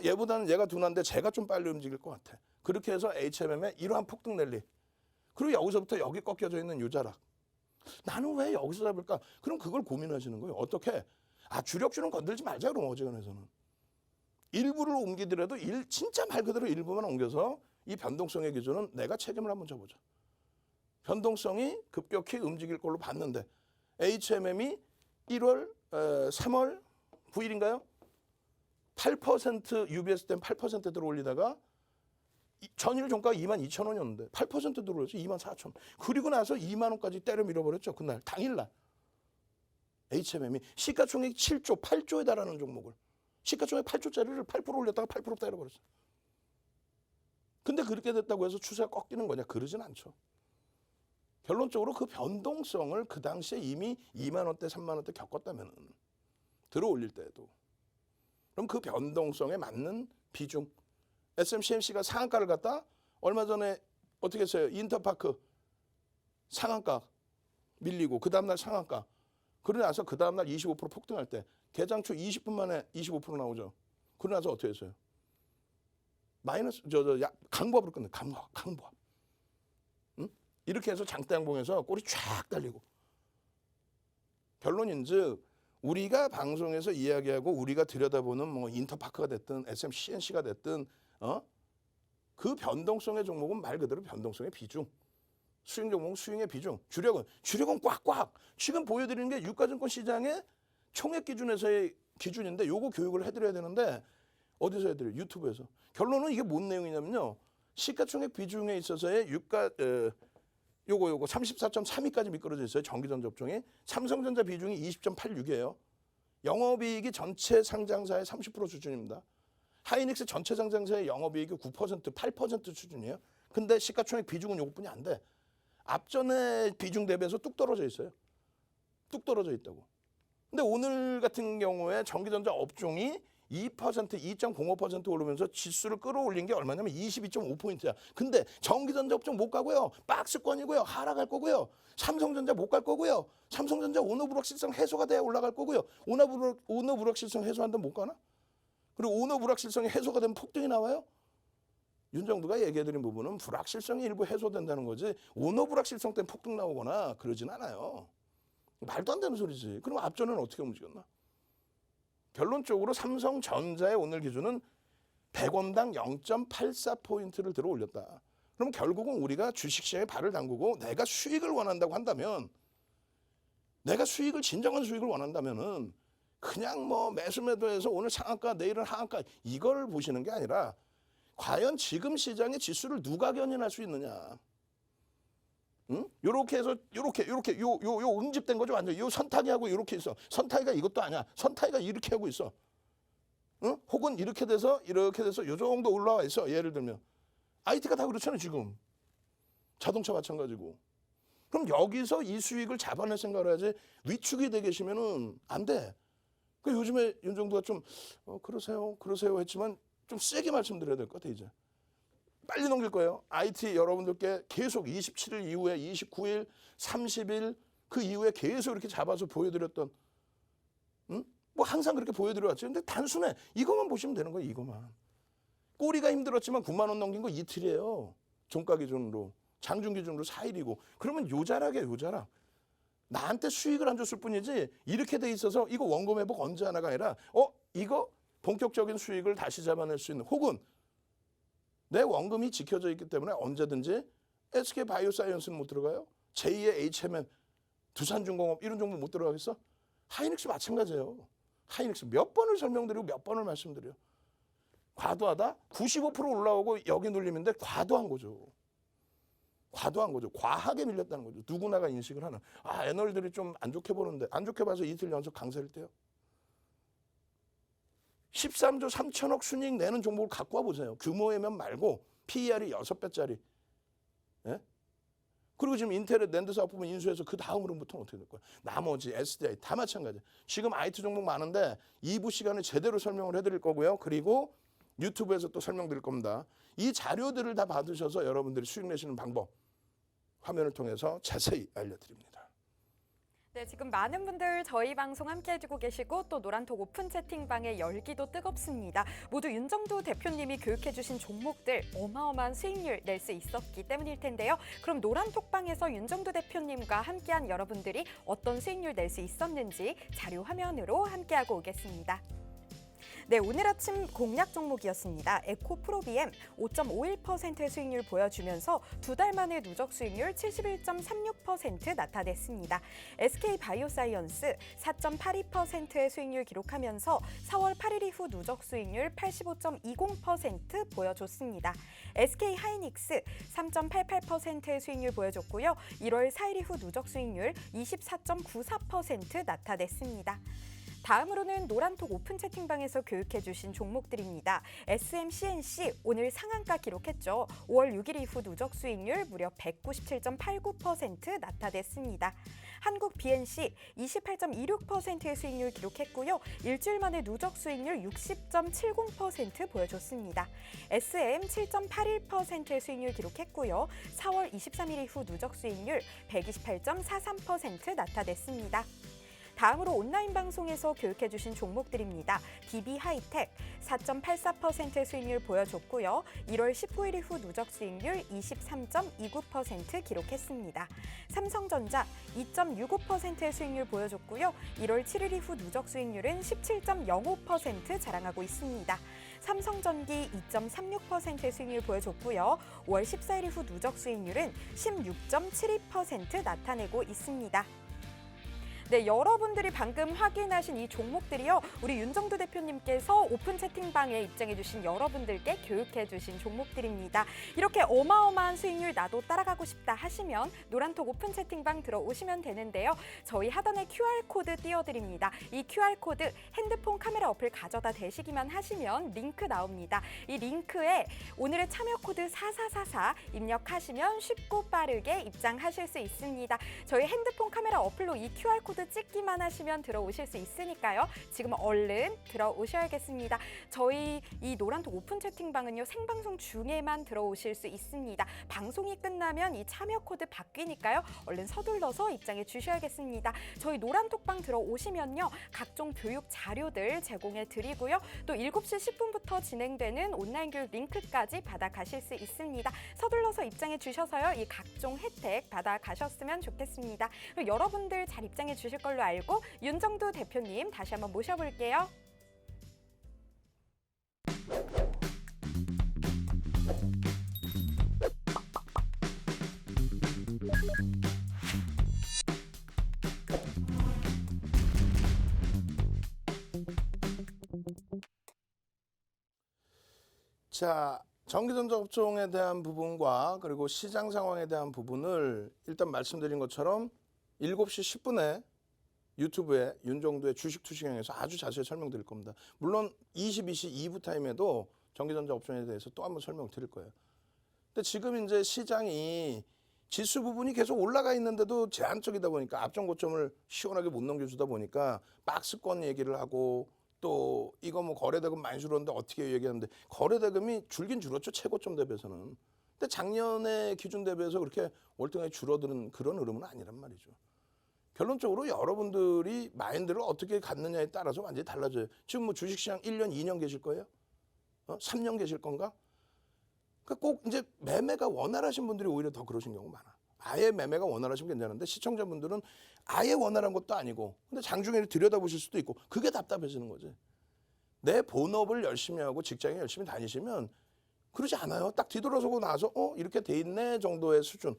[SPEAKER 3] 얘보다는 얘가 둔한데 제가 좀 빨리 움직일 것 같아. 그렇게 해서 HMM의 이러한 폭등 랠리. 그리고 여기서부터 여기 꺾여져 있는 유자락. 나는 왜 여기서 잡을까? 그럼 그걸 고민하시는 거예요. 어떻게? 주력주는 건들지 말자 그럼 어지간해서는. 일부를 옮기더라도 진짜 말 그대로 일부만 옮겨서 이 변동성의 기준은 내가 책임을 한번 져보자. 변동성이 급격히 움직일 걸로 봤는데 HMM이 3월 9일인가요? 8% UBS 때는 8% 들어올리다가 전일 종가가 22,000원이었는데 8% 들어올려서 24,000원. 그리고 나서 2만 원까지 때려 밀어버렸죠. 그날 당일날. HMM이 시가총액 7조, 8조에 달하는 종목을 시가총액 8조짜리를 8% 올렸다가 8% 때려버렸어요. 근데 그렇게 됐다고 해서 추세가 꺾이는 거냐? 그러진 않죠. 결론적으로 그 변동성을 그 당시에 이미 2만 원대, 3만 원대 겪었다면 들어올릴 때에도 그럼 그 변동성에 맞는 비중 SMCMC가 상한가를 갖다 얼마 전에 어떻게 했어요? 인터파크 상한가 밀리고 그 다음날 상한가 그러고 나서 그 다음날 25% 폭등할 때 개장 초 20분 만에 25% 나오죠. 그러고 나서 어떻게 했어요? 마이너스 강보합으로 끝내. 강보합. 응? 이렇게 해서 장대양봉에서 꼬리 쫙 달리고 결론인즉 우리가 방송에서 이야기하고 우리가 들여다보는 뭐 인터파크가 됐든 SMCNC가 됐든 그 변동성의 종목은 말 그대로 변동성의 비중. 수익 종목은 수익의 비중. 주력은 꽉꽉. 지금 보여드리는 게 유가증권 시장의 총액 기준에서의 기준인데 요거 교육을 해드려야 되는데 어디서 해드려요? 유튜브에서. 결론은 이게 뭔 내용이냐면요. 시가총액 비중에 있어서의 요거 34.32까지 미끄러져 있어요. 전기전자 업종이. 삼성전자 비중이 20.86이에요. 영업이익이 전체 상장사의 30% 수준입니다. 하이닉스 전체 상장사의 영업이익이 9%, 8% 수준이에요. 근데 시가총액 비중은 요것뿐이 안 돼. 앞전에 비중 대비해서 뚝 떨어져 있어요. 뚝 떨어져 있다고. 근데 오늘 같은 경우에 전기전자 업종이 2%, 2.05% 오르면서 지수를 끌어올린 게 얼마냐면 22.5포인트야. 근데 전기전자 업종 못 가고요. 박스권이고요. 하락할 거고요. 삼성전자 못 갈 거고요. 삼성전자 오너 불확실성 해소가 돼야 올라갈 거고요. 오너 불확실성 해소한다면 못 가나? 그리고 오너 불확실성이 해소가 되면 폭등이 나와요? 윤정부가 얘기해드린 부분은 불확실성이 일부 해소된다는 거지 오너 불확실성 때문에 폭등 나오거나 그러진 않아요. 말도 안 되는 소리지. 그럼 앞전에는 어떻게 움직였나? 결론적으로 삼성전자의 오늘 기준은 100원당 0.84포인트를 들어 올렸다. 그럼 결국은 우리가 주식시장에 발을 담그고 내가 수익을 원한다고 한다면 내가 진정한 수익을 원한다면은 그냥 뭐 매수 매도해서 오늘 상한가 내일은 하한가 이걸 보시는 게 아니라 과연 지금 시장의 지수를 누가 견인할 수 있느냐. 응? 요렇게 해서 요렇게 요 응집된 거죠. 완전 요 선타기하고 요렇게 있어. 선타기가 이것도 아니야. 선타기가 이렇게 하고 있어. 응? 혹은 이렇게 돼서 요 정도 올라와 있어. 예를 들면 IT가 다 그렇잖아요. 지금 자동차 마찬가지고. 그럼 여기서 이 수익을 잡아낼 생각을 해야지 위축이 돼 계시면은 안 돼. 그 요즘에 윤정부가 좀 그러세요 했지만 좀 세게 말씀드려야 될 것 같아 이제. 빨리 넘길 거예요. IT 여러분들께 계속 27일 이후에 29일, 30일 그 이후에 계속 이렇게 잡아서 보여드렸던 뭐 항상 그렇게 보여드려왔죠. 근데 단순해. 이것만 보시면 되는 거예요. 이것만. 꼬리가 힘들었지만 9만 원 넘긴 거 이틀이에요. 종가 기준으로. 장중 기준으로 4일이고. 그러면 요자락이에요. 요자락. 나한테 수익을 안 줬을 뿐이지 이렇게 돼 있어서 이거 원금 회복 언제 하나가 아니라 이거 본격적인 수익을 다시 잡아낼 수 있는 혹은 내 원금이 지켜져 있기 때문에 언제든지 SK바이오사이언스는 못 들어가요. 제2의 HMM, 두산중공업 이런 종목 못 들어가겠어? 하이닉스 마찬가지예요. 하이닉스 몇 번을 설명드리고 몇 번을 말씀드려요. 과도하다? 95% 올라오고 여기 눌림인데 과도한 거죠. 과하게 밀렸다는 거죠. 누구나가 인식을 하는. 애널들이 좀 안 좋게 보는데 안 좋게 봐서 이틀 연속 강세를 떼요. 13조 3천억 순이익 내는 종목을 갖고 와보세요. 규모에면 말고 PER이 6배짜리. 예? 그리고 지금 인텔의 낸드 사업 부분 인수해서 그 다음으로부터는 어떻게 될 거야? 나머지 SDI 다 마찬가지. 지금 IT 종목 많은데 2부 시간에 제대로 설명을 해드릴 거고요. 그리고 유튜브에서 또 설명드릴 겁니다. 이 자료들을 다 받으셔서 여러분들이 수익 내시는 방법 화면을 통해서 자세히 알려드립니다.
[SPEAKER 1] 네, 지금 많은 분들 저희 방송 함께 해주고 계시고 또 노란톡 오픈 채팅방의 열기도 뜨겁습니다. 모두 윤정두 대표님이 교육해주신 종목들 어마어마한 수익률 낼 수 있었기 때문일 텐데요. 그럼 노란톡방에서 윤정두 대표님과 함께한 여러분들이 어떤 수익률 낼 수 있었는지 자료 화면으로 함께하고 오겠습니다. 네, 오늘 아침 공략 종목이었습니다. 에코프로비엠 5.51%의 수익률 보여주면서 두 달 만에 누적 수익률 71.36% 나타냈습니다. SK바이오사이언스 4.82%의 수익률 기록하면서 4월 8일 이후 누적 수익률 85.20% 보여줬습니다. SK하이닉스 3.88%의 수익률 보여줬고요. 1월 4일 이후 누적 수익률 24.94% 나타냈습니다. 다음으로는 노란톡 오픈 채팅방에서 교육해주신 종목들입니다. SMCNC 오늘 상한가 기록했죠. 5월 6일 이후 누적 수익률 무려 197.89% 나타냈습니다. 한국 BNC 28.26%의 수익률 기록했고요. 일주일 만에 누적 수익률 60.70% 보여줬습니다. SM 7.81%의 수익률 기록했고요. 4월 23일 이후 누적 수익률 128.43% 나타냈습니다. 다음으로 온라인 방송에서 교육해주신 종목들입니다. DB하이텍 4.84%의 수익률 보여줬고요. 1월 19일 이후 누적 수익률 23.29% 기록했습니다. 삼성전자 2.65%의 수익률 보여줬고요. 1월 7일 이후 누적 수익률은 17.05% 자랑하고 있습니다. 삼성전기 2.36%의 수익률 보여줬고요. 5월 14일 이후 누적 수익률은 16.72% 나타내고 있습니다. 네, 여러분들이 방금 확인하신 이 종목들이요. 우리 윤정두 대표님께서 오픈 채팅방에 입장해주신 여러분들께 교육해주신 종목들입니다. 이렇게 어마어마한 수익률 나도 따라가고 싶다 하시면 노란톡 오픈 채팅방 들어오시면 되는데요. 저희 하단에 QR코드 띄워드립니다. 이 QR코드 핸드폰 카메라 어플 가져다 대시기만 하시면 링크 나옵니다. 이 링크에 오늘의 참여 코드 4444 입력하시면 쉽고 빠르게 입장하실 수 있습니다. 저희 핸드폰 카메라 어플로 이 QR코드 찍기만 하시면 들어오실 수 있으니까요. 지금 얼른 들어오셔야겠습니다. 저희 이 노란톡 오픈 채팅방은요. 생방송 중에만 들어오실 수 있습니다. 방송이 끝나면 이 참여 코드 바뀌니까요. 얼른 서둘러서 입장해 주셔야겠습니다. 저희 노란톡방 들어오시면요. 각종 교육 자료들 제공해 드리고요. 또 7시 10분부터 진행되는 온라인 교육 링크까지 받아가실 수 있습니다. 서둘러서 입장해 주셔서요. 이 각종 혜택 받아가셨으면 좋겠습니다. 그리고 여러분들 잘 입장해 주실 걸로 알고 윤정두 대표님 다시 한번 모셔볼게요.
[SPEAKER 3] 자, 전기전자 업종에 대한 부분과 그리고 시장 상황에 대한 부분을 일단 말씀드린 것처럼 7시 10분에 유튜브에 윤정두의 주식 투시경에서 아주 자세히 설명드릴 겁니다. 물론 22시 2부 타임에도 전기전자 업종에 대해서 또 한번 설명드릴 거예요. 근데 지금 이제 시장이 지수 부분이 계속 올라가 있는데도 제한적이다 보니까 앞전 고점을 시원하게 못 넘겨주다 보니까 박스권 얘기를 하고 또 이거 뭐 거래대금 많이 줄었는데 어떻게 얘기하는데 거래대금이 줄긴 줄었죠. 최고점 대비해서는. 근데 작년의 기준 대비해서 그렇게 월등하게 줄어드는 그런 흐름은 아니란 말이죠. 결론적으로 여러분들이 마인드를 어떻게 갖느냐에 따라서 완전히 달라져요. 지금 뭐 주식시장 1년, 2년 계실 거예요? 3년 계실 건가? 그러니까 꼭 이제 매매가 원활하신 분들이 오히려 더 그러신 경우가 많아. 아예 매매가 원활하시면 괜찮은데 시청자분들은 아예 원활한 것도 아니고 근데 장중에 들여다보실 수도 있고 그게 답답해지는 거지. 내 본업을 열심히 하고 직장에 열심히 다니시면 그러지 않아요. 딱 뒤돌아서고 나서 이렇게 돼 있네 정도의 수준.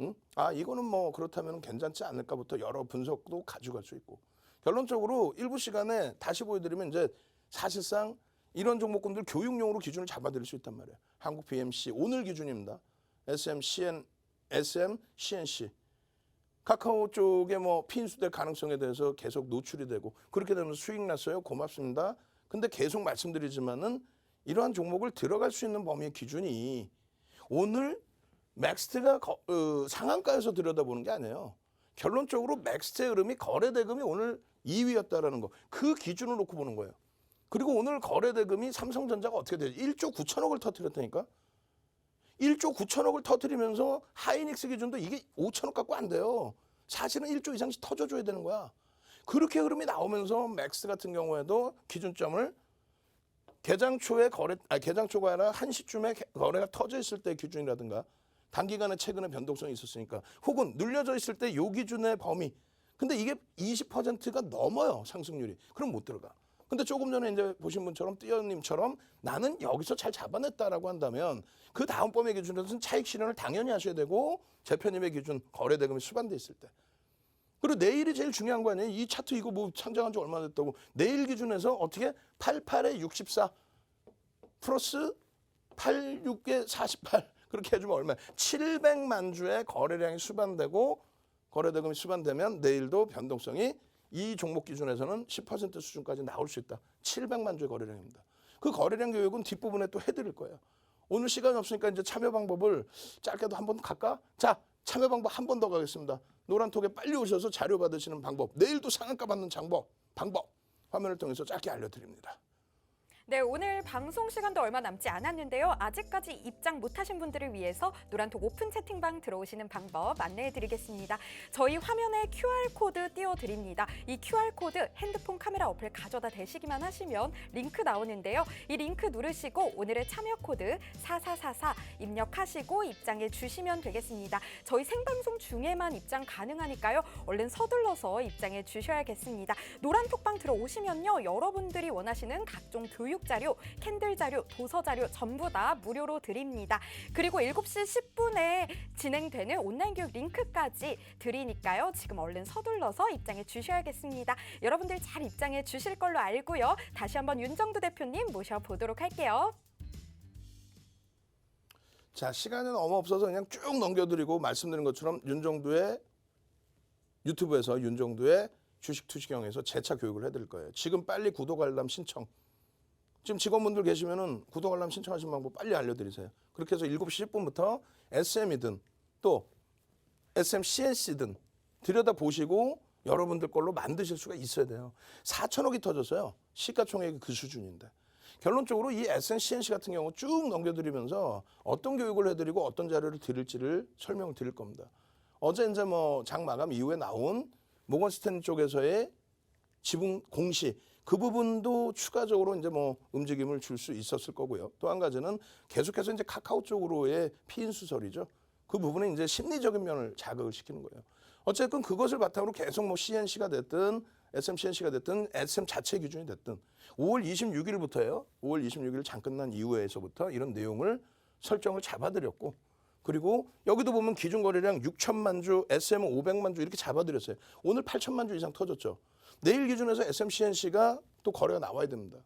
[SPEAKER 3] 응? 아 이거는 뭐 그렇다면 괜찮지 않을까부터 여러 분석도 가져갈 수 있고 결론적으로 일부 시간에 다시 보여드리면 이제 사실상 이런 종목군들 교육용으로 기준을 잡아드릴 수 있단 말이에요. 한국 BMC 오늘 기준입니다. SM, CNC 카카오 쪽에 뭐 핀수될 가능성에 대해서 계속 노출이 되고 그렇게 되면서 수익 났어요. 고맙습니다. 근데 계속 말씀드리지만은 이러한 종목을 들어갈 수 있는 범위의 기준이 오늘 맥스트가 상한가에서 들여다보는 게 아니에요. 결론적으로 맥스트의 흐름이 거래대금이 오늘 2위였다라는 거. 그 기준을 놓고 보는 거예요. 그리고 오늘 거래대금이 삼성전자가 어떻게 되죠? 1조 9천억을 터뜨렸다니까. 1조 9천억을 터뜨리면서 하이닉스 기준도 이게 5천억 갖고 안 돼요. 사실은 1조 이상씩 터져줘야 되는 거야. 그렇게 흐름이 나오면서 맥스 같은 경우에도 기준점을 개장 초에 개장 초가 아니라 1시쯤에 거래가 터져 있을 때 기준이라든가 단기간에 최근에 변동성이 있었으니까 혹은 눌려져 있을 때 요 기준의 범위. 근데 이게 20%가 넘어요, 상승률이. 그럼 못 들어가. 근데 조금 전에 이제 보신 분처럼 띄어님처럼 나는 여기서 잘 잡아냈다라고 한다면 그 다음 범위 기준에서는 차익 실현을 당연히 하셔야 되고 대표님의 기준 거래 대금이 수반돼 있을 때. 그리고 내일이 제일 중요한 거 아니에요? 이 차트 이거 뭐 상장한 지 얼마나 됐다고. 내일 기준에서 어떻게 88에 64 플러스 86에 48 그렇게 해주면 얼마야? 700만 주의 거래량이 수반되고 거래 대금이 수반되면 내일도 변동성이 이 종목 기준에서는 10% 수준까지 나올 수 있다. 700만 주의 거래량입니다. 그 거래량 교육은 뒷부분에 또 해드릴 거예요. 오늘 시간이 없으니까 이제 참여 방법을 짧게도 한번 갈까? 자, 참여 방법 한 번 더 가겠습니다. 노란톡에 빨리 오셔서 자료 받으시는 방법, 내일도 상한가 받는 방법 화면을 통해서 짧게 알려드립니다.
[SPEAKER 1] 네, 오늘 방송 시간도 얼마 남지 않았는데요. 아직까지 입장 못하신 분들을 위해서 노란톡 오픈 채팅방 들어오시는 방법 안내해드리겠습니다. 저희 화면에 QR코드 띄워드립니다. 이 QR코드 핸드폰 카메라 어플 가져다 대시기만 하시면 링크 나오는데요. 이 링크 누르시고 오늘의 참여 코드 4444 입력하시고 입장해 주시면 되겠습니다. 저희 생방송 중에만 입장 가능하니까요. 얼른 서둘러서 입장해 주셔야겠습니다. 노란톡방 들어오시면요. 여러분들이 원하시는 각종 교육 자료, 캔들 자료, 도서 자료 전부 다 무료로 드립니다. 그리고 7시 10분에 진행되는 온라인 교육 링크까지 드리니까요. 지금 얼른 서둘러서 입장해 주셔야겠습니다. 여러분들 잘 입장해 주실 걸로 알고요. 다시 한번 윤정두 대표님 모셔보도록 할게요.
[SPEAKER 3] 자, 시간은 너무 없어서 그냥 쭉 넘겨드리고 말씀드린 것처럼 윤정두의 유튜브에서 윤정두의 주식 투시경에서 재차 교육을 해드릴 거예요. 지금 빨리 구독 알람 신청. 지금 직원분들 계시면은 구독 알람 신청하신 방법 빨리 알려드리세요. 그렇게 해서 7시 10분부터 SM이든 또 SM CNC든 들여다보시고 여러분들 걸로 만드실 수가 있어야 돼요. 4천억이 터졌어요. 시가총액이 그 수준인데. 결론적으로 이 SM CNC 같은 경우 쭉 넘겨드리면서 어떤 교육을 해드리고 어떤 자료를 드릴지를 설명을 드릴 겁니다. 어제 이제 뭐 장 마감 이후에 나온 모건 스탠리 쪽에서의 지분 공시 그 부분도 추가적으로 이제 뭐 움직임을 줄 수 있었을 거고요. 또 한 가지는 계속해서 이제 카카오 쪽으로의 피인 수설이죠. 그 부분은 이제 심리적인 면을 자극을 시키는 거예요. 어쨌든 그것을 바탕으로 계속 뭐 CNC가 됐든 SM CNC가 됐든 SM 자체 기준이 됐든 5월 26일부터예요. 5월 26일 장 끝난 이후에서부터 이런 내용을 설정을 잡아드렸고 그리고 여기도 보면 기준 거래량 6천만 주, SM은 500만 주 이렇게 잡아드렸어요. 오늘 8천만 주 이상 터졌죠. 내일 기준에서 SMCNC가 또 거래가 나와야 됩니다.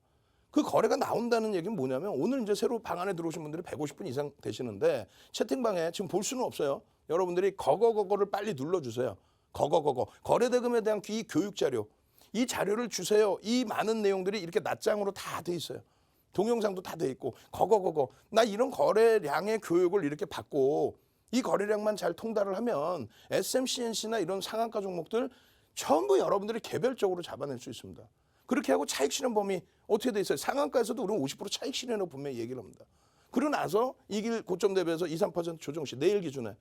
[SPEAKER 3] 그 거래가 나온다는 얘기는 뭐냐면 오늘 이제 새로 방 안에 들어오신 분들이 150분 이상 되시는데 채팅방에 지금 볼 수는 없어요. 여러분들이 거거를 빨리 눌러주세요. 거거 거래대금에 대한 이 교육 자료 이 자료를 주세요. 이 많은 내용들이 이렇게 낱장으로 다 돼 있어요. 동영상도 다 돼 있고 거거 나 이런 거래량의 교육을 이렇게 받고 이 거래량만 잘 통달을 하면 SMCNC나 이런 상한가 종목들 전부 여러분들이 개별적으로 잡아낼 수 있습니다. 그렇게 하고 차익 실현 범위 어떻게 돼 있어요? 상한가에서도 우리는 50% 차익 실현으로 분명히 얘기를 합니다. 그러고 나서 이 길 고점 대비해서 2, 3% 조정 시 내일 기준에.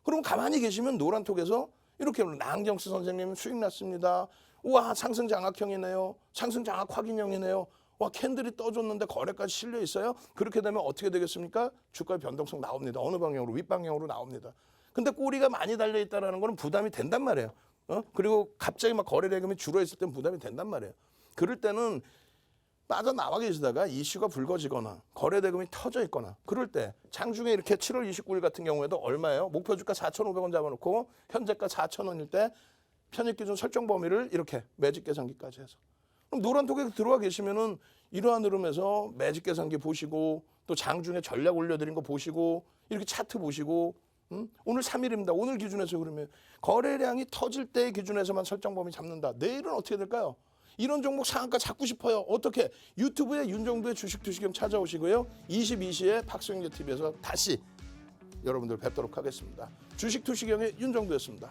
[SPEAKER 3] 그럼 가만히 계시면 노란톡에서 이렇게 나항정수 선생님 수익 났습니다. 우와 상승 장악형이네요. 상승 장악 확인형이네요. 와 캔들이 떠줬는데 거래까지 실려 있어요. 그렇게 되면 어떻게 되겠습니까? 주가의 변동성 나옵니다. 어느 방향으로? 윗방향으로 나옵니다. 근데 꼬리가 많이 달려 있다는 거는 부담이 된단 말이에요. 그리고 갑자기 막 거래 대금이 줄어있을 때는 부담이 된단 말이에요. 그럴 때는 빠져나와 계시다가 이슈가 불거지거나 거래 대금이 터져 있거나 그럴 때 장중에 이렇게 7월 29일 같은 경우에도 얼마예요? 목표 주가 4,500원 잡아놓고 현재가 4,000원일 때 편입 기준 설정 범위를 이렇게 매직 계산기까지 해서 그럼 노란톡에 들어와 계시면은 이러한 흐름에서 매직 계산기 보시고 또 장중에 전략 올려드린 거 보시고 이렇게 차트 보시고 오늘 3일입니다. 오늘 기준에서 그러면 거래량이 터질 때 기준에서만 설정 범위 잡는다. 내일은 어떻게 될까요? 이런 종목 상한가 잡고 싶어요. 어떻게? 유튜브에 윤정두의 주식 투시경 찾아오시고요. 22시에 박수영재 TV에서 다시 여러분들 뵙도록 하겠습니다. 주식 투시경의 윤정두였습니다.